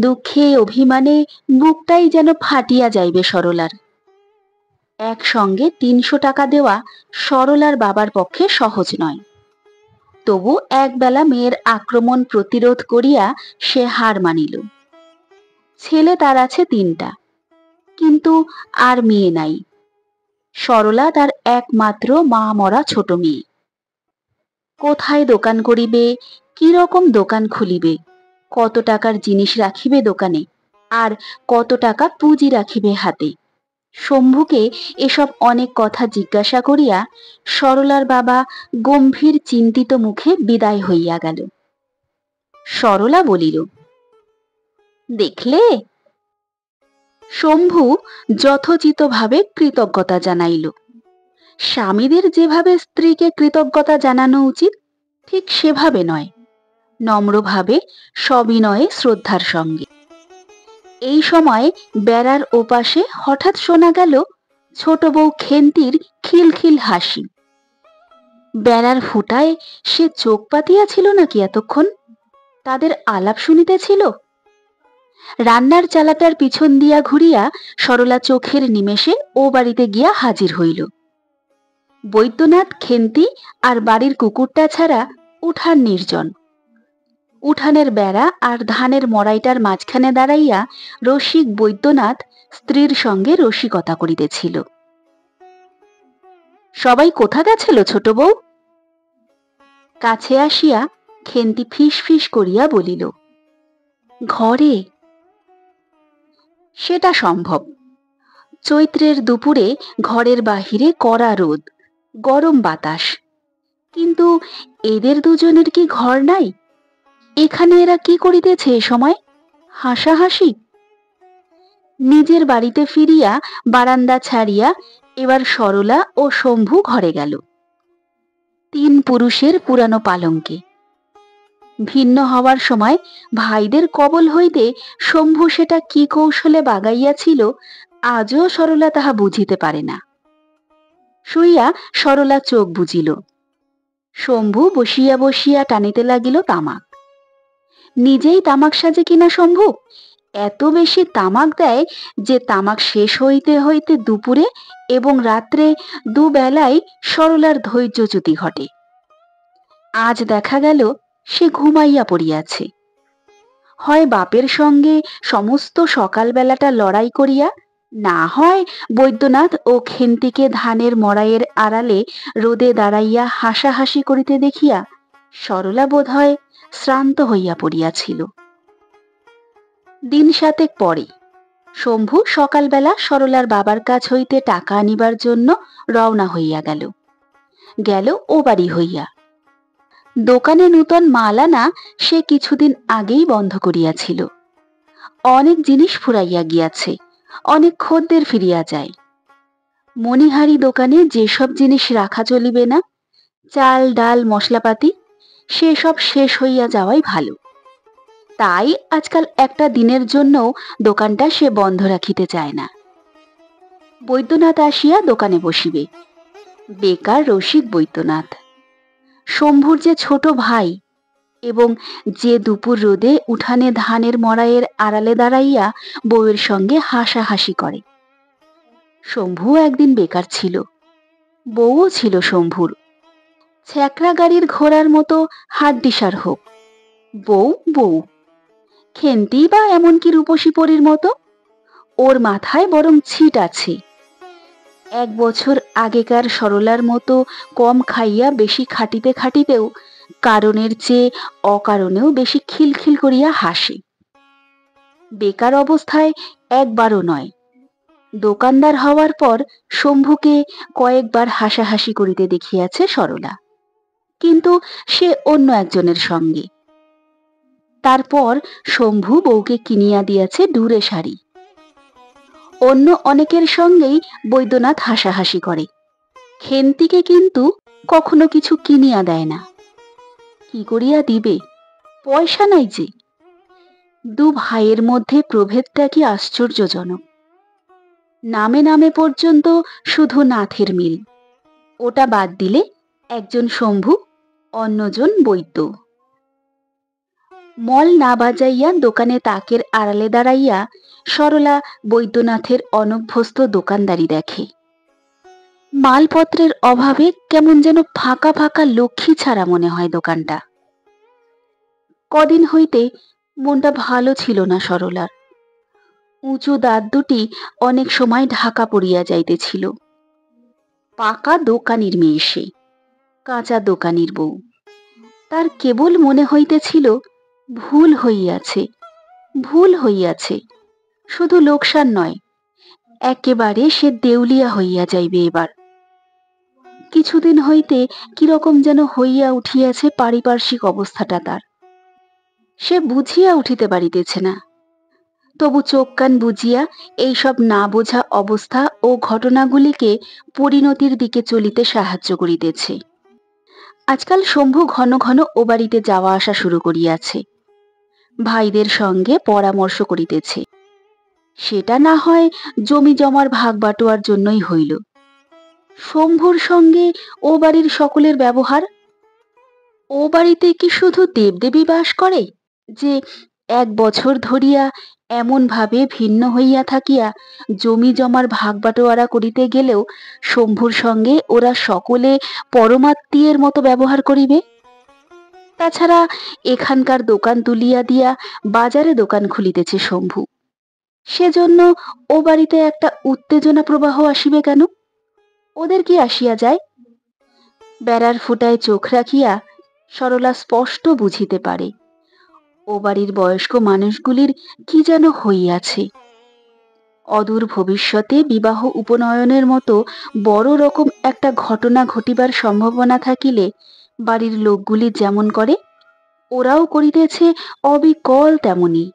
দুঃখে অভিমানে বুকটাই যেন ফাটিয়া যাইবে সরলার। একসঙ্গে 300 টাকা দেওয়া সরলার বাবার পক্ষে সহজ নয়। তবু একবেলা মেয়ের আক্রমণ প্রতিরোধ করিয়া সে হার মানিল। ছেলে তার আছে 3টা, কিন্তু আর মেয়ে নাই। সরলা তার একমাত্র মা মরা ছোট মেয়ে। কোথায় দোকান করিবে, কি রকম দোকান খুলিবে, কত টাকার জিনিস রাখিবে দোকানে, আর কত টাকা পুঁজি রাখিবে হাতে, শম্ভুকে এসব অনেক কথা জিজ্ঞাসা করিয়া সরলার বাবা গম্ভীর চিন্তিত মুখে বিদায় হইয়া গেল। সরলা বলিল, দেখলে? শম্ভু যথোচিতভাবে কৃতজ্ঞতা জানাইল। স্বামীদের যেভাবে স্ত্রীকে কৃতজ্ঞতা জানানো উচিত ঠিক সেভাবে নয়, নম্রভাবে, সবিনয়ে, শ্রদ্ধার সঙ্গে। এই সময় বেড়ার ওপাশে হঠাৎ শোনা গেল ছোট বউ খেন্তির খিলখিল হাসি। বেড়ার ফুটায় সে চোখ পাতিয়াছিল নাকি এতক্ষণ? তাদের আলাপ শুনিতেছিল। রান্নার চালাটার পিছন দিয়া ঘুরিয়া সরলা চোখের নিমেষে ও বাড়িতে গিয়া হাজির হইল। বৈদ্যনাথ, খেন্তি আর বাড়ির কুকুরটা ছাড়া উঠান নির্জন। উঠানের বেড়া আর ধানের মড়াইটার মাঝখানে দাঁড়াইয়া রসিক বৈদ্যনাথ স্ত্রীর সঙ্গে রসিকতা করিতেছিল। সবাই কোথা গেছিল ছোট বউ? কাছে আসিয়া খেন্তি ফিস ফিস করিয়া বলিল, ঘরে। সেটা সম্ভব। চৈত্রের দুপুরে ঘরের বাহিরে কড়া রোদ, গরম বাতাস, কিন্তু এদের দুজনের কি ঘর নাই? এখানে এরা কি করিতেছে এ সময়? হাসাহাসি। নিজের বাড়িতে ফিরিয়া বারান্দা ছাড়িয়া এবার সরলা ও শম্ভু ঘরে গেল। 3 পুরুষের পুরানো পালঙ্কে। ভিন্ন হওয়ার সময় ভাইদের কবল হইতে শম্ভু সেটা কি কৌশলে বাগাইয়াছিল, আজও সরলা তাহা বুঝিতে পারে না। শুইয়া সরলা চোখ বুজিল। শম্ভু বসিয়া বসিয়া টানিতে লাগিল তামাক। নিজেই তামাক সাজে কিনা শম্ভু, এত বেশি তামাক দেয় যে তামাক শেষ হইতে হইতে দুপুরে এবং রাত্রে দুবেলায় সরলার ধৈর্যচ্যুতি ঘটে। আজ দেখা গেল সে ঘুমাইয়া পড়িয়াছে। হয় বাপের সঙ্গে সমস্ত সকালবেলাটা লড়াই করিয়া, না হয় বৈদ্যনাথ ও খেন্তিকে ধানের মড়াইয়ের আড়ালে রোদে দাঁড়াইয়া হাসাহাসি করিতে দেখিয়া সরলা বোধ হয় শ্রান্ত হইয়া পড়িয়াছিল। দিন 7 পরে শম্ভু সকালবেলা সরলার বাবার কাছ হইতে টাকা আনিবার জন্য রওনা হইয়া গেল। গেল ও বাড়ি হইয়া। দোকানে নূতন মাল আনা সে কিছুদিন আগেই বন্ধ করিয়াছিল। অনেক জিনিস ফুরাইয়া গিয়াছে, অনেক খদ্দের ফিরিয়া যায়। মণিহারি দোকানে যেসব জিনিস রাখা চলিবে না, চাল ডাল মশলাপাতি, সেসব শেষ হইয়া যাওয়াই ভালো। তাই আজকাল একটা দিনের জন্যও দোকানটা সে বন্ধ রাখিতে চায় না। বৈদ্যনাথ আসিয়া দোকানে বসিবে। বেকার রসিক বৈদ্যনাথ, শম্ভুর যে ছোট ভাই, এবং যে দুপুর রোদে উঠানে ধানের মড়াইয়ের আড়ালে দাঁড়াইয়া বউয়ের সঙ্গে হাসাহাসি করে। শম্ভু একদিন বেকার ছিল, বউও ছিল শম্ভুর। ছ্যাকরা গাড়ির ঘোড়ার মতো হাড্ডিসার হোক, বউ বউ। খেন্তি বা এমনকি রূপসী পরীর মতো, ওর মাথায় বরং ছিট আছে। 1 বছর আগেকার সরলার মতো কম খাইয়া বেশি খাটিতে খাটিতেও কারণের চেয়ে অকারণেও বেশি খিলখিল করিয়া হাসে। বেকার অবস্থায় একবারও নয়, দোকানদার হওয়ার পর শম্ভুকে কয়েকবার হাসাহাসি করিতে দেখিয়াছে সরলা, কিন্তু সে অন্য একজনের সঙ্গে। তারপর শম্ভু বউকে কিনিয়া দিয়াছে ডুরে শাড়ি। অন্য অনেকের সঙ্গেই বৈদ্যনাথ হাসাহাসি করে, খেন্তিকে কিন্তু কখনো কিছু কিনিয়া দেয় না। কি করিয়া দিবে, পয়সা নাই যে। 2 ভাইয়ের মধ্যে প্রভেদটা কি আশ্চর্যজনক। নামে নামে পর্যন্ত শুধু নাথের মিল, ওটা বাদ দিলে একজন শম্ভু, অন্যজন বৈদ্য। মল না বাজাইয়া দোকানে তাকের আড়ালে দাঁড়াইয়া সরলা বৈদ্যনাথের অনভ্যস্ত দোকানদারি দেখে। মালপত্রের অভাবে কেমন যেন ফাঁকা ফাঁকা লক্ষ্মী ছাড়া মনে হয় দোকানটা। কদিন হইতে মনটা ভালো ছিল না সরলার। উঁচু দাঁত দুটি অনেক সময় ঢাকা পড়িয়া যাইতেছিল। পাকা দোকানির মেয়ে সে, কাঁচা দোকানির বউ। তার কেবল মনে হইতেছিল ভুল হইয়াছে, ভুল হইয়াছে। শুধু লোকসান নয়, একেবারে সে দেউলিয়া হইয়া যাইবে এবার। কিছুদিন হইতে কিরকম যেন হইয়া উঠিয়াছে পারিপার্শ্বিক অবস্থাটা তার। সে বুঝিয়া উঠিতে পারিতেছে না, তবু চোখ কান বুঝিয়া এইসব না বোঝা অবস্থা ও ঘটনাগুলিকে পরিণতির দিকে চলিতে সাহায্য করিতেছে। আজকাল শম্ভু ঘন ঘন ও বাড়িতে যাওয়া আসা শুরু করিয়াছে। ভাইদের সঙ্গে পরামর্শ করিতেছে। সেটা না হয় জমি জমার ভাগ বাটোয়ার জন্যই হইল। শম্ভুর সঙ্গে ও বাড়ির সকলের ব্যবহার। ও বাড়িতে কি শুধু দেবদেবী বাস করে যে 1 বছর ধরিয়া এমন ভাবে ভিন্ন হইয়া থাকিয়া জমি জমার ভাগ বাটোয়ারা করিতে গেলেও শম্ভুর সঙ্গে ওরা সকলে পরমাত্মীয়ের মতো ব্যবহার করিবে। তাছাড়া এখানকার দোকান তুলিয়া দিয়া বাজারে দোকান খুলিতেছে শম্ভু, সেজন্য ও বাড়িতে একটা উত্তেজনা প্রবাহ আসিবে কেন? ওদের কি আসিয়া যায়? বেড়ার ফুটায় চোখ রাখিয়া সরলা স্পষ্ট বুঝিতে পারে ও বাড়ির বয়স্ক মানুষগুলির কি যেন হইয়াছে। অদূর ভবিষ্যতে বিবাহ উপনয়নের মতো বড় রকম একটা ঘটনা ঘটিবার সম্ভাবনা থাকিলে বাড়ির লোকগুলি যেমন করে ওরাও করিতেছে অবিকল তেমনি।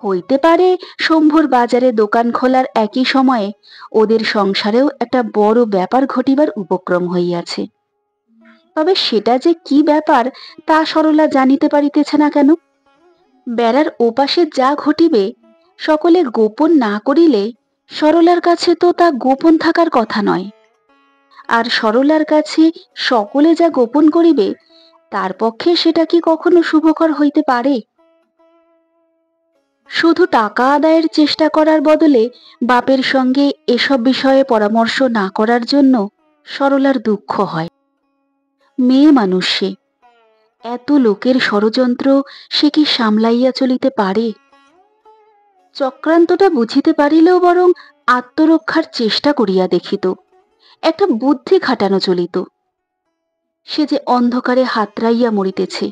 হইতে পারে শম্ভুর বাজারে দোকান খোলার একই সময়ে ওদের সংসারেও একটা বড় ব্যাপার ঘটিবার উপক্রম হইয়াছে। তবে সেটা যে কি ব্যাপার তা সরলা জানিতে পারিতেছে না কেন? বেড়ার ওপাশে যা ঘটিবে সকলে গোপন না করিলে সরলার কাছে তো তা গোপন থাকার কথা নয়। আর সরলার কাছে সকলে যা গোপন করিবে তার পক্ষে সেটা কি কখনো শুভকর হইতে পারে? শুধু টাকা আদায়ের চেষ্টা করার বদলে বাপের সঙ্গে এসব বিষয়ে পরামর্শ না করার জন্য সরলার দুঃখ হয়। মেয়ে মানুষ সে, এত লোকের ষড়যন্ত্র সে কি সামলাইয়া চলিতে পারে? চক্রান্তটা বুঝিতে পারিলেও বরং আত্মরক্ষার চেষ্টা করিয়া দেখিত, একটা বুদ্ধি খাটানো চলিত। সে যে অন্ধকারে হাতড়াইয়া মরিতেছে,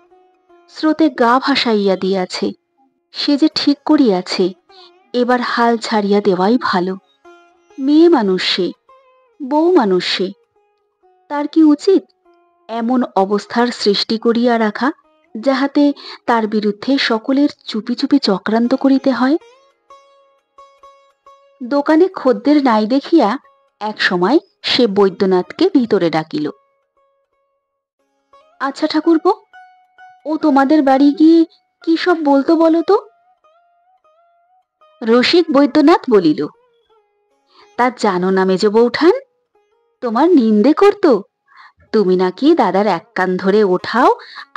স্রোতে গা ভাসাইয়া দিয়াছে, সে যে ঠিক করিয়াছে এবার হাল ছাড়িয়া দেওয়াই ভালো। মেয়ে মানুষ সে, বউ মানুষ সে, তার কি উচিত এমন অবস্থার সৃষ্টি করিয়া রাখা যাহাতে তার বিরুদ্ধে সকলের চুপি চুপি চক্রান্ত করিতে হয়? দোকানে খদ্দের নাই দেখিয়া এক সময় সে বৈদ্যনাথকে ভিতরে ডাকিল। আচ্ছা ঠাকুরপো, ও তোমাদের বাড়ি গিয়ে কি সব বলতো বলো তো? রসিক বৈদ্যনাথ বলিল, তা জানো না মেজ বৌঠান, তোমার নিন্দে করত। তুমি নাকি দাদার এক কান ধরে ওঠাও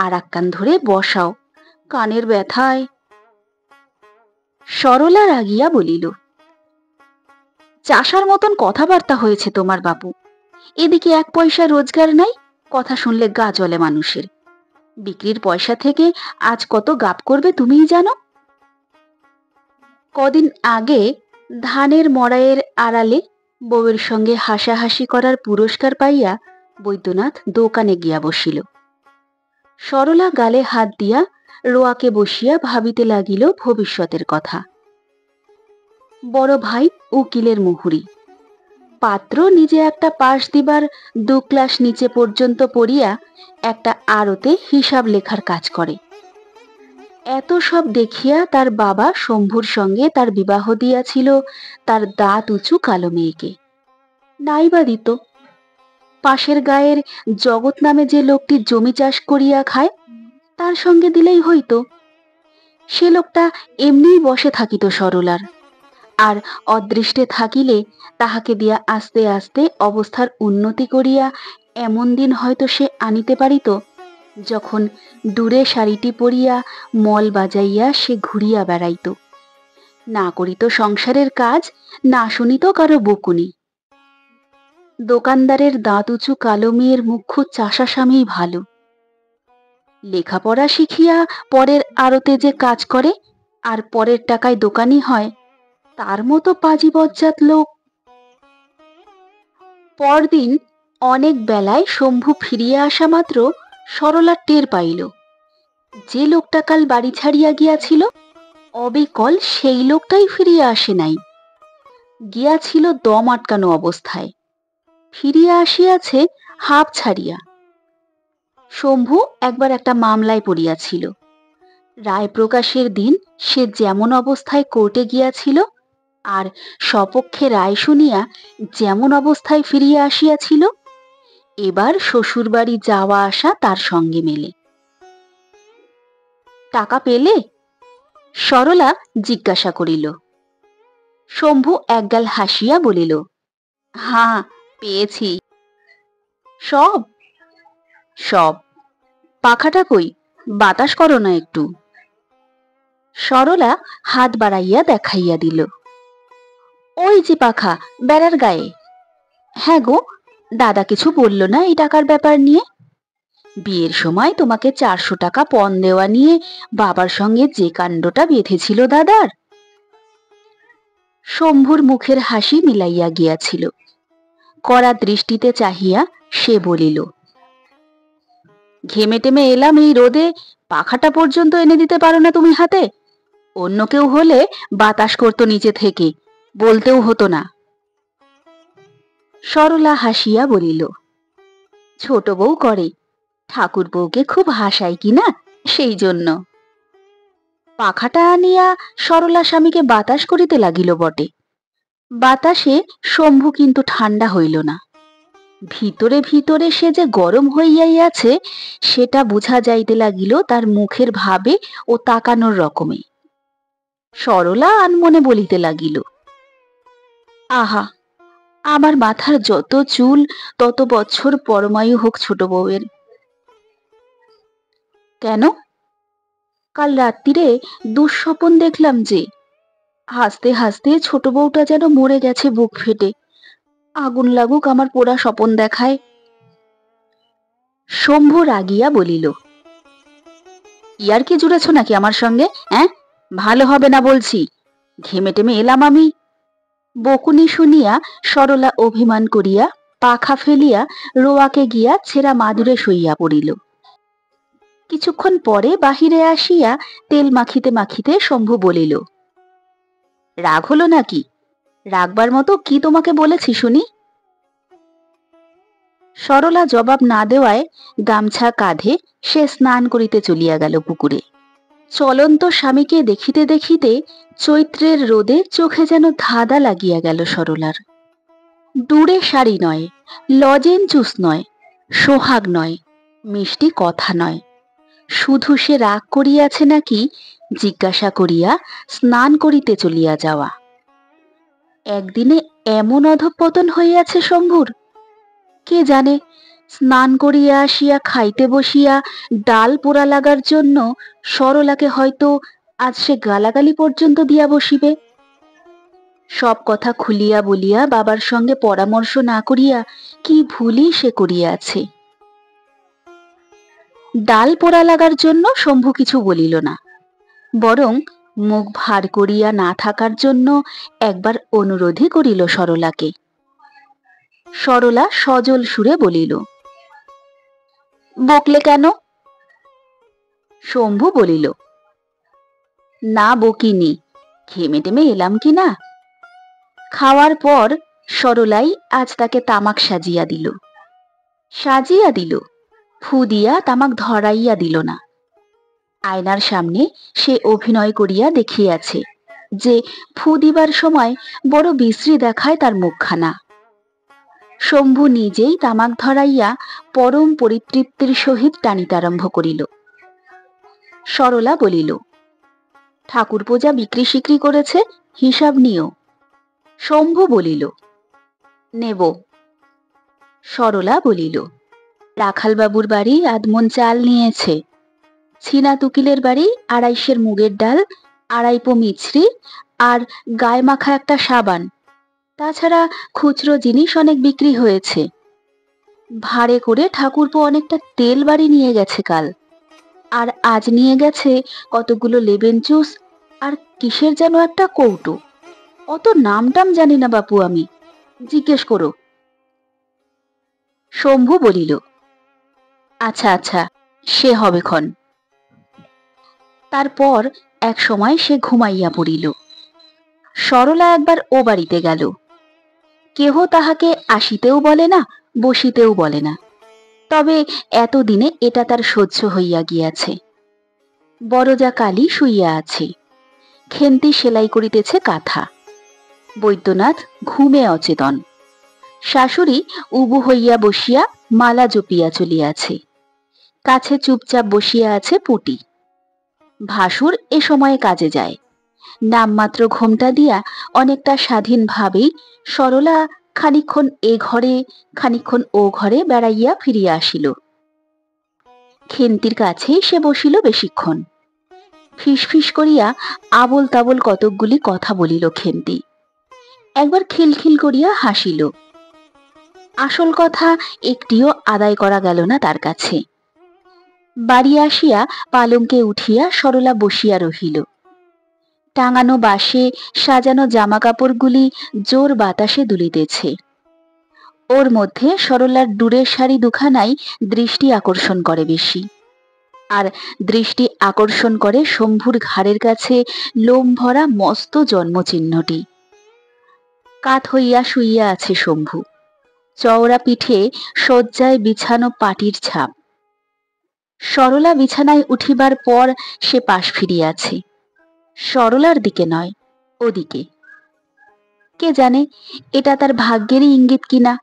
আর এক কান ধরে বসাও, কানের ব্যথায়। সরলা রাগিয়া বলিল, চাষার মতন কথাবার্তা হয়েছে তোমার বাপু। এদিকে 1 পয়সা রোজগার নাই, কথা শুনলে গা জ্বলে মানুষের। বিক্রির পয়সা থেকে আজ কত গাপ করবে তুমিই জানো। কদিন আগে ধানের মড়াইয়ের আড়ালে বউয়ের সঙ্গে হাসাহাসি করার পুরস্কার পাইয়া বৈদ্যনাথ দোকানে গিয়া বসিল। সরলা গালে হাত দিয়া রোয়াকে বসিয়া ভাবিতে লাগিল ভবিষ্যতের কথা। বড় ভাই উকিলের মুহুরি, পাত্র নিজে একটা পাশ দিবার 2 ক্লাস নিচে পর্যন্ত পড়িয়া একটা আড়তে হিসাব লেখার কাজ করে। এত সব দেখিয়া তার বাবা শম্ভুর সঙ্গে তার বিবাহ দিয়াছিল তার দাঁত উঁচু কালো মেয়েকে। নাইবা দিত, পাশের গায়ের জগৎ নামে যে লোকটি জমি চাষ করিয়া খায় তার সঙ্গে দিলেই হইত। সে লোকটা এমনিই বসে থাকিত সরলার, আর অদৃষ্টে থাকিলে তাহাকে দিয়া আস্তে আস্তে অবস্থার উন্নতি করিয়া এমন দিন হয়তো সে আনিতে পারিত যখন দূরে শাড়িটি পরিয়া মল বাজাইয়া সে ঘুরিয়া বেড়াইত, না করিত সংসারের কাজ, না শুনিত কারো বকুনি। দোকানদারের দাঁত উঁচু কালো মেয়ের মুখ্য চাষা স্বামীই ভালো। লেখাপড়া শিখিয়া পরের আড়তে যে কাজ করে আর পরের টাকায় দোকানি হয়, তার মতো পাজি বজ্জাত লোক। পরদিন অনেক বেলায় শম্ভু ফিরিয়া আসা মাত্র সরলা টের পাইল যে লোকটা কাল বাড়ি ছাড়িয়া গিয়াছিল অবিকল সেই লোকটাই ফিরিয়া আসে নাই, গিয়াছিল দম আটকানো অবস্থায়, ফিরিয়া আসিয়াছে হাঁপ ছাড়িয়া। শম্ভু একবার একটা মামলায় পড়িয়াছিল। রায় প্রকাশের দিন সে যেমন অবস্থায় কোর্টে গিয়াছিল আর সপক্ষে রায় শুনিয়া যেমন অবস্থায় ফিরিয়া আসিয়াছিল, এবার শ্বশুরবাড়ি যাওয়া আসা তার সঙ্গে মেলে। টাকা পেলে? সরলা জিজ্ঞাসা করিল। শম্ভু একগাল হাসিয়া বলিল, হ্যাঁ পেয়েছি। সব? সব। পাখাটা কই, বাতাস করো না একটু। সরলা হাত বাড়াইয়া দেখাইয়া দিল, ওই যে পাখা, বেড়ার গায়ে। হ্যাঁ গো, দাদা কিছু বলল না এই টাকার ব্যাপার নিয়ে? বিয়ের সময় তোমাকে 400 টাকা পণ দেওয়া নিয়ে বাবার সঙ্গে যে কাণ্ডটা বেঁধেছিল দাদার। শম্ভুর মুখের হাসি মিলাইয়া গিয়াছিল। কড়া দৃষ্টিতে চাহিয়া সে বলিল, ঘেমে টেমে এলাম এই রোদে, পাখাটা পর্যন্ত এনে দিতে পারো না তুমি হাতে? অন্য কেউ হলে বাতাস করতো নিচে থেকে, বলতেও হতো না। সরলা হাসিয়া বলিল, ছোট বউ করে, ঠাকুর বউকে খুব হাসায় কিনা, সেই জন্য। পাখাটা আনিয়া সরলা স্বামীকে বাতাস করিতে লাগিল বটে। বাতাসে শম্ভু কিন্তু ঠান্ডা হইল না। ভিতরে ভিতরে সে যে গরম হইয়াই আছে সেটা বুঝা যাইতে লাগিল তার মুখের ভাবে ও তাকানোর রকমে। সরলা আনমনে বলিতে লাগিল, আহা, আমার মাথার যত চুল তত বছর পরমায়ু হোক ছোট বউয়ের। কেন? কাল রাত্রিরে দুঃস্বপন দেখলাম যে, হাসতে হাসতে ছোট বউটা যেন মরে গেছে বুক ফেটে। আগুন লাগুক আমার পোড়া স্বপন দেখায়। শম্ভু রাগিয়া বলিল, ইয়ার কি জুড়েছ নাকি আমার সঙ্গে? হ্যাঁ, ভালো হবে না বলছি, ঘেমে টেমে এলাম আমি। বকুনি শুনিয়া সরলা অভিমান করিয়া পাখা ফেলিয়া রোয়াকে গিয়া ছেঁড়া মাদুরে শুইয়া পড়িল। কিছুক্ষণ পরে বাহিরে আসিয়া তেল মাখিতে মাখিতে শম্ভু বলিল, রাগ হলো নাকি? রাগবার মতো কি তোমাকে বলেছি শুনি? সরলা জবাব না দেওয়ায় গামছা কাঁধে সে স্নান করিতে চলিয়া গেল পুকুরে। চলন্ত স্বামীকে দেখিতে দেখিতে চৈত্রের রোদে চোখে যেন ধাঁধা লাগিয়া গেল সরলার। দূরে শাড়ি নয়, লজেন চুস নয়, সোহাগ নয়, মিষ্টি কথা নয়, শুধু সে রাগ করিয়াছে নাকি জিজ্ঞাসা করিয়া স্নান করিতে চলিয়া যাওয়া। একদিনে এমন অধঃপতন হইয়াছে শম্ভুর, কে জানে স্নান করিয়া আসিয়া খাইতে বসিয়া ডাল পোড়া লাগার জন্য সরলাকে হয়তো আজ সে গালাগালি পর্যন্ত দিয়া বসিবে। সব কথা খুলিয়া বলিয়া বাবার সঙ্গে পরামর্শ না করিয়া কি ভুলই সে করিয়াছে। ডাল পোড়া লাগার জন্য শম্ভু কিছু বলিল না, বরং মুখ ভার করিয়া না থাকার জন্য একবার অনুরোধই করিল সরলাকে। সরলা সজল সুরে বলিল, বকলে কেন? শম্ভু বলিল, না বকিনি, ঘেমে টেমে এলাম কি না। খাওয়ার পর সরলাই আজ তাকে তামাক সাজিয়া দিল। সাজিয়া দিল, ফু দিয়া তামাক ধরাইয়া দিল না। আয়নার সামনে সে অভিনয় করিয়া দেখিয়াছে যে ফু দিবার সময় বড় বিশ্রী দেখায় তার মুখখানা। শম্ভু নিজেই তামাক ধরাইয়া পরম পরিতৃপ্তির সহিত টানিতে আরম্ভ করিল। সরলা বলিল, ঠাকুর পূজা বিক্রি সিক্রি করেছে, হিসাব নিও। শম্ভু বলিল, নেব। সরলা বলিল, রাখালবাবুর বাড়ি আধমন চাল নিয়েছে, ছিনা তুকিলের বাড়ি 250 মুগের ডাল, 2.5 পো মিছরি আর গায়ে মাখা একটা সাবান, তাছাড়া খুচরো জিনিস অনেক বিক্রি হয়েছে। ভাড়ে করে ঠাকুরপো অনেকটা তেল বাড়ি নিয়ে গেছে কাল, আর আজ নিয়ে গেছে কতগুলো লেবেন জুস আর কিসের যেন একটা কৌটো, অত নামটাম জানি না বাপু আমি, জিজ্ঞেস করো। শম্ভু বলিল, আচ্ছা আচ্ছা, সে হবে ক্ষণ। তারপর এক সময় সে ঘুমাইয়া পড়িল। সরলা একবার ও বাড়িতে গেল। কেহ তাহাকে আসিতেও বলে না, বসিতেও বলে না, তবে এতদিনে এটা তার সহ্য হইয়া গিয়াছে। বড়জা কালী শুইয়া আছে, খেন্তি সেলাই করিতেছে কাঁথা। বৈদ্যনাথ ঘুমে অচেতন। শাশুড়ি উবু হইয়া বসিয়া মালা জপিয়া চলিয়াছে। কাছে চুপচাপ বসিয়া আছে পুটি। ভাসুর এ সময়ে কাজে যায়। নামমাত্র ঘোমটা দিয়া অনেকটা স্বাধীন ভাবেই সরলা খানিক্ষণ এ ঘরে খানিক্ষণ ও ঘরে বেড়াইয়া ফিরিয়া আসিল। খেন্তির কাছেই সে বসিল বেশিক্ষণ। ফিসফিস করিয়া আবল তাবল কতকগুলি কথা বলিল খেন্তি। একবার খিলখিল করিয়া হাসিল। আসল কথা একটিও আদায় করা গেল না তার কাছে। বাড়ি আসিয়া পালঙ্কে উঠিয়া সরলা বসিয়া রহিল। টাঙানো বাঁশে সাজানো জামা কাপড়গুলি জোর বাতাসে দুলিতেছে। ওর মধ্যে সরলার দূরের শাড়ি দুখানাই দৃষ্টি আকর্ষণ করে বেশি। আর দৃষ্টি আকর্ষণ করে শম্ভুর ঘাড়ের কাছে লোম ভরা মস্ত জন্মচিহ্নটি। কাত হইয়া শুইয়া আছে শম্ভু, চওড়া পিঠে শয্যায় বিছানো পাটির ছাপ। সরলা বিছানায় উঠিবার পর সে পাশ ফিরিয়াছে, সরলার দিকে নয়, ওদিকে। কে জানে এটা তার ভাগ্যেরই ইঙ্গিত কিনা।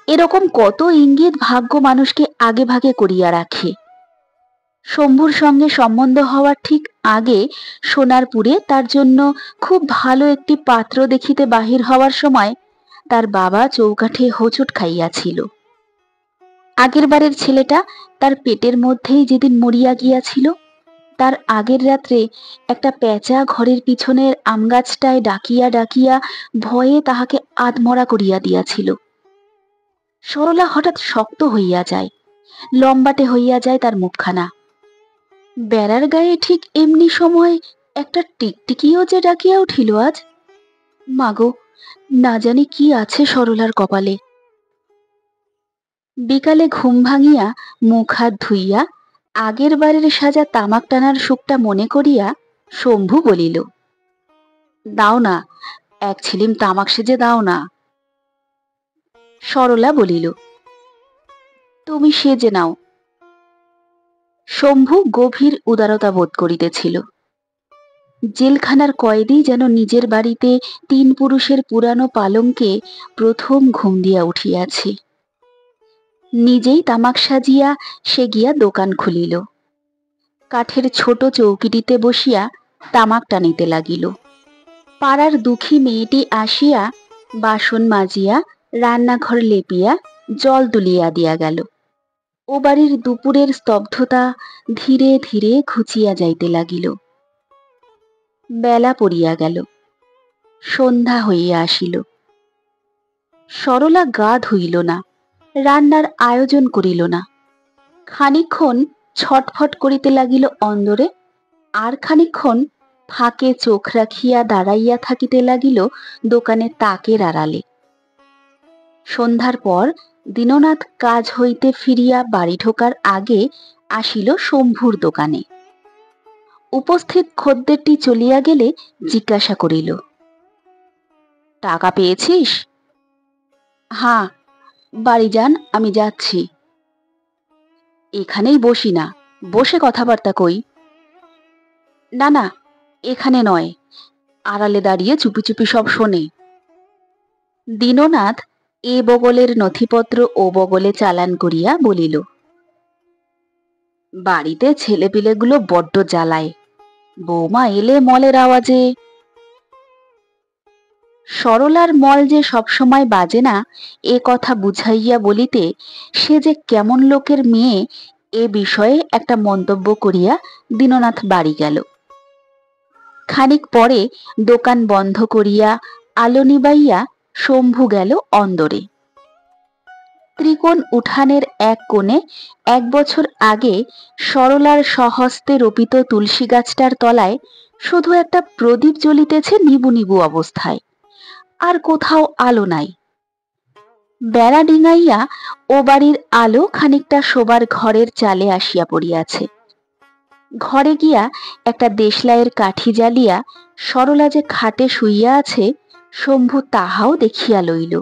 এরকম কত ইঙ্গিত ভাগ্য মানুষকে আগে ভাগে করিয়া রাখে। শম্ভুর সঙ্গে সম্বন্ধ হওয়ার ঠিক আগে সোনারপুরে তার জন্য খুব ভালো একটি পাত্র দেখিতে বাহির হওয়ার সময় তার বাবা চৌকাঠে হোঁচট খাইয়াছিল। আগের বারের ছেলেটা তার পেটের মধ্যেই যেদিন মরিয়া গিয়াছিল, তার আগের রাত্রে একটা পেঁচা ঘরের পিছনের আমগাছটায় ডাকিয়া ডাকিয়া ভয়ে তাহাকে আধমরা করিয়া দিয়াছিল। সরলা হঠাৎ শক্ত হইয়া যায়, লম্বাটে হইয়া যায় তার মুখখানা। বেড়ার গায়ে ঠিক এমনি সময় একটা টিকটিকিও যে ডাকিয়া উঠিল আজ। মাগো, না জানি কি আছে সরলার কপালে। বিকালে ঘুম ভাঙিয়া মুখ হাত ধুইয়া আগের বারের সাজা তামাক টানার সুখটা মনে করিয়া শম্ভু বলিল, দাও না, এক ছিলিম তামাক সেজে দাও না। সরলা বলিল, তুমি সেজে নাও। শম্ভু গভীর উদারতা বোধ করিতেছিল। জেলখানার কয়েদি যেন নিজের বাড়িতে 3 পুরুষের পুরানো পালঙ্কে প্রথম ঘুম দিয়া উঠিয়াছে। নিজেই তামাক সাজিয়া সে গিয়া দোকান খুলিল। কাঠের ছোট চৌকিটিতে বসিয়া তামাক টানিতে লাগিল। পাড়ার দুঃখী মেয়েটি আসিয়া বাসন মাজিয়া রান্নাঘর লেপিয়া জল তুলিয়া দিয়া গেল। ও বাড়ির দুপুরের স্তব্ধতা ধীরে ধীরে ঘুচিয়া যাইতে লাগিল। বেলা পড়িয়া গেল, সন্ধ্যা হইয়া আসিল। সরলা গা ধুইল না, রান্নার আয়োজন করিল না। খানিকক্ষণ ছটফট করিতে লাগিল অন্দরে, আর খানিকক্ষণ ফাঁকে চোখ রাখিয়া দাঁড়াইয়া থাকিতে লাগিল দোকানে তাকের আড়ালে। সন্ধ্যার পর দীননাথ কাজ হইতে ফিরিয়া বাড়ি ঢোকার আগে আসিল শম্ভুর দোকানে। উপস্থিত খদ্দেরটি চলিয়া গেলে জিজ্ঞাসা করিল, টাকা পেয়েছিস? হ্যাঁ, বাড়ি যান, আমি যাচ্ছি। এখানেই বসি না, বসে কথাবার্তা কই। না না, এখানে নয়, আড়ালে দাঁড়িয়ে চুপি চুপি সব শোনে। দীননাথ এ বগলের নথিপত্র ও বগলে চালান করিয়া বলিল, বাড়িতে ছেলেপিলেগুলো বড্ড জ্বালায়, বৌমা এলে মলের আওয়াজে। সরলার মল যে সবসময় বাজে না এ কথা বুঝাইয়া বলিতে সে যে কেমন লোকের মেয়ে এ বিষয়ে একটা মন্তব্য করিয়া দীননাথ বাড়ি গেল। খানিক পরে দোকান বন্ধ করিয়া আলো নিবাইয়া শম্ভু গেল অন্দরে। ত্রিকোণ উঠানের এক কোণে 1 বছর আগে সরলার স্বহস্তে রোপিত তুলসী গাছটার তলায় শুধু একটা প্রদীপ জ্বলিতেছে নিবু নিবু অবস্থায়, আর কোথাও আলো নাই। বেড়া ডিঙাইয়া ও বাড়ির আলো খানিকটা শোবার ঘরের চালে আসিয়া পড়িয়াছে। ঘরে গিয়া একটা দেশলাইয়ের কাঠি জ্বালিয়া সরলা যে খাটে শুইয়া আছে শম্ভু তাহাও দেখিয়া লইল,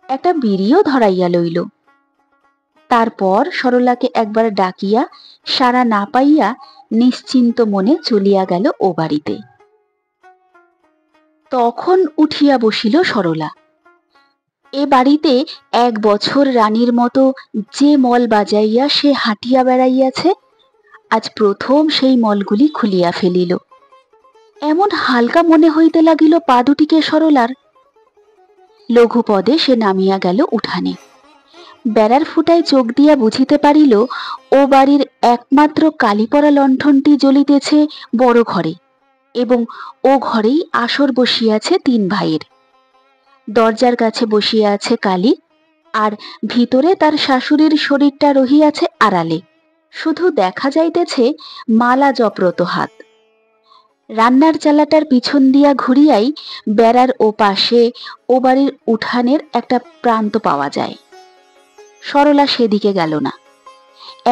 একটা বিড়িও ধরাইয়া লইল। তারপর সরলাকে একবার ডাকিয়া সাড়া না পাইয়া নিশ্চিন্ত মনে চলিয়া গেল ও বাড়িতে। তখন উঠিয়া বসিল সরলা। এ বাড়িতে 1 বছর রানীর মতো যে মল বাজাইয়া সে হাঁটিয়া বেড়াইয়াছে, আজ প্রথম সেই মলগুলি খুলিয়া ফেলিল। এমন হালকা মনে হইতে লাগিল পা দুটিকে সরলার। লঘুপদে সে নামিয়া গেল উঠানে। বেড়ার ফুটায় চোখ দিয়া বুঝিতে পারিল ও বাড়ির একমাত্র কালিপড়া লণ্ঠনটি জ্বলিতেছে বড় ঘরে, এবং ও ঘরেই আসর বসিয়াছে তিন ভাইয়ের। দরজার কাছে বসিয়া আছে কালী, আর ভিতরে তার শাশুড়ির শরীরটা রহিয়াছে আড়ালে, শুধু দেখা যাইতেছে মালা জপরত হাত। রান্নার চালাটার পিছন দিয়া ঘুরিয়াই বেড়ার ও পাশে ও বাড়ির উঠানের একটা প্রান্ত পাওয়া যায়। সরলা সেদিকে গেল না,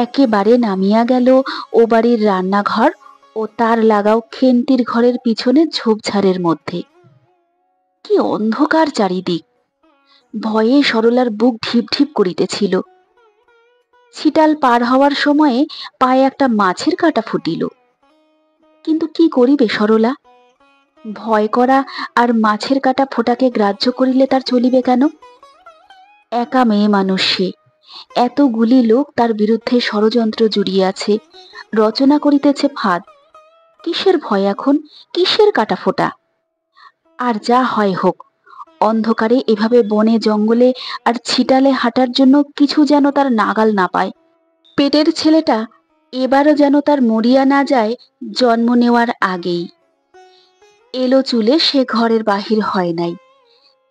একেবারে নামিয়া গেল ও বাড়ির রান্নাঘর ও তার লাগাও খেন্তির ঘরের পিছনে ঝোপঝাড়ের মধ্যে। কি অন্ধকার চারিদিক! ভয়ে সরলার বুক ঢিপ ঢিপ করিতেছিল। ছিটাল পার হওয়ার সময়ে পায়ে একটা মাছের কাঁটা ফুটিল, কিন্তু কি করিবে সরলা? ভয় করা আর মাছের কাঁটা ফোঁটাকে গ্রাহ্য করিলে তার চলিবে কেন? একা মেয়ে মানুষ সে, এতগুলি লোক তার বিরুদ্ধে ষড়যন্ত্র জুড়িয়াছে, রচনা করিতেছে ফাঁদ। কিসের ভয় এখন, কিসের কাঁটা ফোঁটা? আর যা হয় হোক, অন্ধকারে এভাবে বনে জঙ্গলে আর ছিটালে হাঁটার জন্য কিছু যেন তার নাগাল না পায়। পেটের ছেলেটা এবারও যেন তার মরিয়া না যায় জন্ম নেওয়ার আগেই। এলো চুলে সে ঘরের বাহির হয় নাই।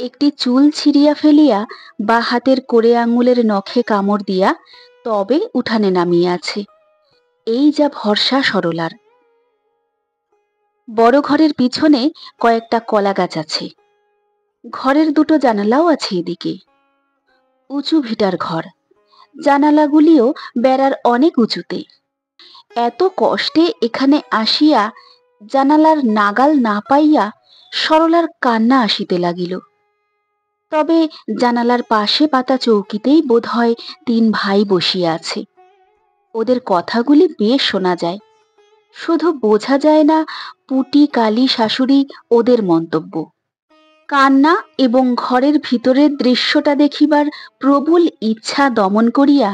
একটি চুল ছিঁড়িয়া ফেলিয়া বা হাতের কোড়ে আঙুলের নখে কামড় দিয়া তবে উঠানে নামিয়াছে। এই যা ভরসা সরলার। বড় ঘরের পিছনে কয়েকটা কলা গাছ আছে, ঘরের দুটো জানালাও আছে এদিকে। উঁচু ভিটার ঘর, জানালাগুলিও বেড়ার অনেক উঁচুতে। এত কষ্টে এখানে আসিয়া জানালার নাগাল না পাইয়া সরলার কান্না আসিতে লাগিল। তবে জানালার পাশে পাতা চৌকিতেই বোধ হয় তিন ভাই বসিয়া আছে। ওদের কথাগুলি বেশ শোনা যায়, শুধু বোঝা যায় না পুটি কালী শাশুড়ি ওদের মন্তব্য। কান্না এবং ঘরের ভিতরের দৃশ্যটা দেখিবার প্রবল ইচ্ছা দমন করিয়া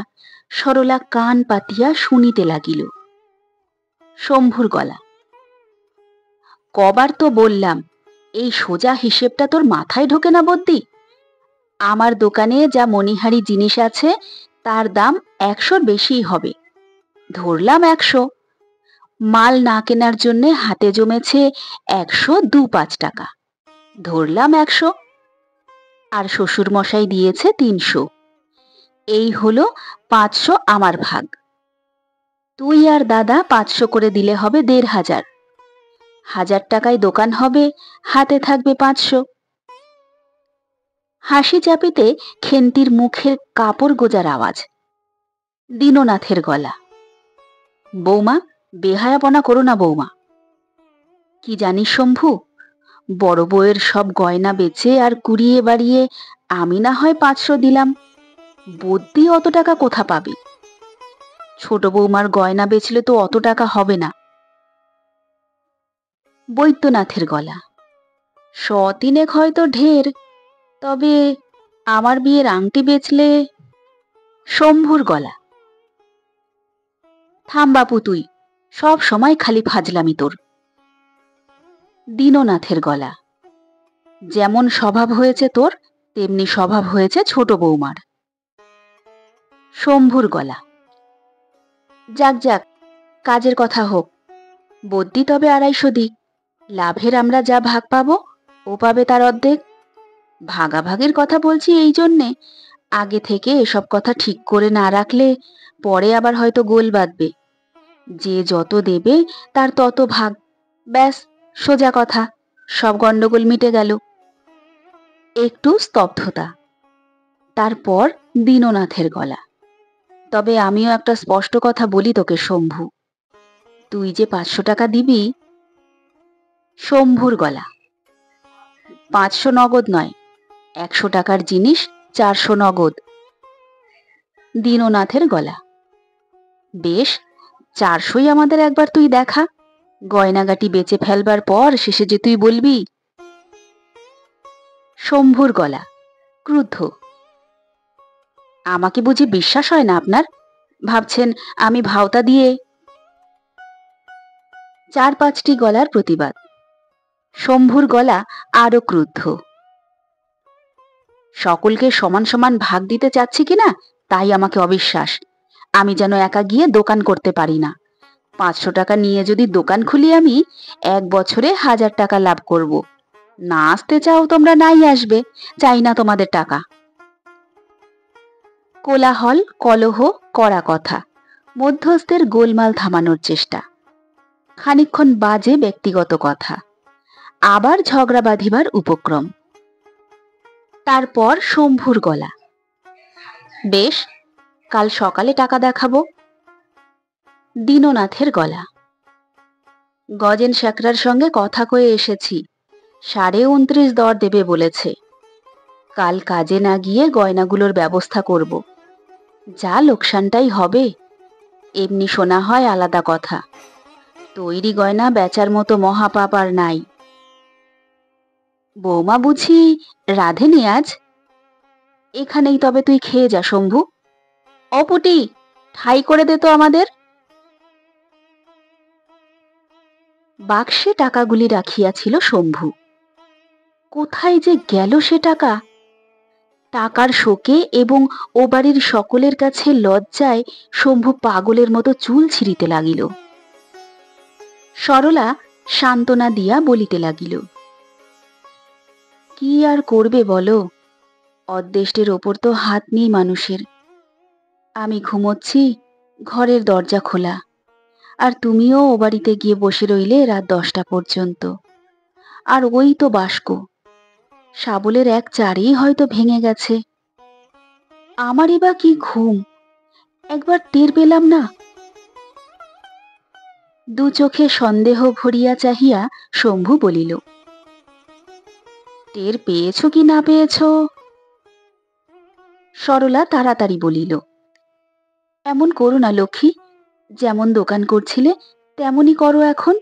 সরলা কান পাতিয়া শুনিতে লাগিল। শম্ভুর গলা। কবার তো বললাম, এই সোজা হিসেবটা তোর মাথায় ঢোকে না বদ্দি? আমার দোকানে যা মণিহারি জিনিস আছে তার দাম 100-র বেশিই হবে। ধরলাম 100, মাল না কেনার জন্য হাতে জমেছে 102-5 টাকা। ধরলাম 100, আর শ্বশুর মশাই দিয়েছে 300। এই হলো 500 আমার ভাগ। তুই আর দাদা 500 করে দিলে হবে 1500। 1000 টাকায় দোকান হবে, হাতে থাকবে 500। হাসি চাপিতে খেন্তির মুখের কাপড় গোজার আওয়াজ। দীননাথের গলা। বৌমা, বেহায়াপনা করো না বৌমা। কি জানিস শম্ভু, বড় বউয়ের সব গয়না বেচে আর কুড়িয়ে বাড়িয়ে আমি না হয় 500 দিলাম, বদ্যি অত টাকা কোথা পাবে? ছোট বৌমার গয়না বেচলে তো অত টাকা হবে না। বৈদ্যনাথের গলা। 100-3 হয়তো ঢের, তবে আমার বিয়ের আংটি বেচলে। শম্ভুর গলা। থাম বাপু, তুই সব সময় খালি ফাজলামি তোর। দীননাথের গলা। যেমন স্বভাব হয়েছে তোর, তেমনি স্বভাব হয়েছে ছোট বৌমার। শম্ভুর গলা। যাক যাক, কাজের কথা হোক। বদ্যি তবে 250 দিক, লাভের আমরা যা ভাগ পাবো ও পাবে তার অর্ধেক। ভাগাভাগির কথা বলছি এই জন্যে, আগে থেকে এসব কথা ঠিক করে না রাখলে পরে আবার হয়তো গোল বাঁধবে। যে যত দেবে তার তত ভাগ, ব্যাস সোজা কথা, সব গন্ডগোল মিটে গেল। একটু স্তব্ধতা, তারপর দীননাথের গলা। তবে আমিও একটা স্পষ্ট কথা বলি তোকে শম্ভু, তুই যে 500 টাকা দিবি। শম্ভুর গলা। 500 নগদ নয়, 100 টাকার জিনিস 400 নগদ। দীননাথের গলা। বেশ, 400ই আমাদের একবার তুই দেখা, গয়নাগাটি বেচে ফেলবার পর শেষে যে তুই বলবি। শম্ভুর গলা, ক্রুদ্ধ। আমাকে বুঝি বিশ্বাস হয় না আপনার? ভাবছেন আমি ভাওতা দিয়ে? 4-5টি গলার প্রতিবাদ। শম্ভুর গলা আরো ক্রুদ্ধ। সকলকে সমান সমান ভাগ দিতে চাচ্ছি কিনা তাই আমাকে অবিশ্বাস। আমি যেন একা গিয়ে দোকান করতে পারি না। 500 টাকা নিয়ে যদি দোকান খুলি আমি, 1 বছরে 1000 টাকা লাভ করব। না আসতে চাও তোমরা, নাই আসবে, চাই না তোমাদের টাকা। কোলাহল, কলহ, কড়া কথা, মধ্যস্থের গোলমাল থামানোর চেষ্টা, খানিকক্ষণ বাজে ব্যক্তিগত কথা, আবার ঝগড়া বাঁধিবার উপক্রম। তারপর শম্ভুর গলা, বেশ, কাল সকালে টাকা দেখাবো। দীননাথের গলা, গজেন শেখরার সঙ্গে কথা কয়ে এসেছি, 29.5 দর দেবে বলেছে। কাল কাজে না গিয়ে গয়নাগুলোর ব্যবস্থা করব। যা লোকসানটাই হবে। এমনি শোনা হয় আলাদা কথা, তৈরি গয়না বেচার মতো মহাপাপ আর নাই। বৌমা বুঝি রাধেনি আজ? এখানেই তবে তুই খেয়ে যা শম্ভু। অপুটি, ঠাই করে দে তো আমাদের। বাক্সে টাকাগুলি রাখিয়াছিল শম্ভু। কোথায় যে গেল সে টাকা? টাকার শোকে এবং ও বাড়ির সকলের কাছে লজ্জায় শম্ভু পাগলের মতো চুল ছিঁড়িতে লাগিল। সরলা সান্ত্বনা দিয়া বলিতে লাগিল, কি আর করবে বলো, অদৃষ্টের ওপর তো হাত নেই মানুষের। আমি ঘুমোচ্ছি, ঘরের দরজা খোলা, আর তুমিও ও বাড়িতে গিয়ে বসে রইলে রাত 10টা পর্যন্ত। আর ওই তো বাস্ক, শাবলের 1/4ই হয়তো ভেঙে গেছে। আমারই বা কি ঘুম, একবার টের পেলাম না। দু চোখে সন্দেহ ভরিয়া চাহিয়া শম্ভু বলিল, টের পেয়েছ কি না পেয়েছ? সরলা তাড়াতাড়ি বলিল, এমন করো না লক্ষ্মী, যেমন দোকান করছিলে তেমনই করো এখন।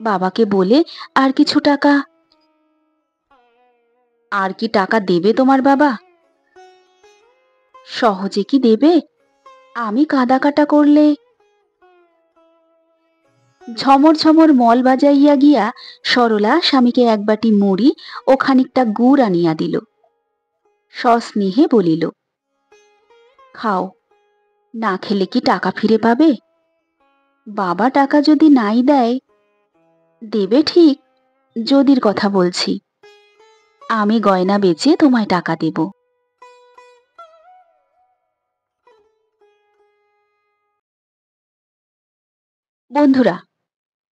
বাবাকে বলে আর কিছু টাকা। আর কি টাকা দেবে তোমার বাবা? সহজে কি দেবে? আমি কাদা কাটা করলে। ঝমর ঝমর মল বাজাইয়া গিয়া সরলা স্বামীকে 1 বাটি মুড়ি ও খানিকটা গুড় আনিয়া দিল। সস্নেহে বলিল, খাও, না খেলে কি টাকা ফিরে পাবে? বাবা টাকা যদি নাই দেয়, দেবে ঠিক, যদির কথা বলছি। আমি গয়না বেচে তোমায় টাকা দেব। বন্ধুরা,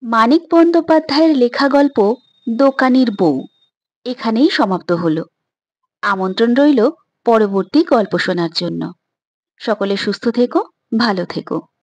মানিক বন্দ্যোপাধ্যায়ের লেখা গল্প দোকানির বউ এখানেই সমাপ্ত হলো। আমন্ত্রণ রইল পরবর্তী গল্প শোনার জন্য। সকলে সুস্থ থেকো, ভালো থেকো।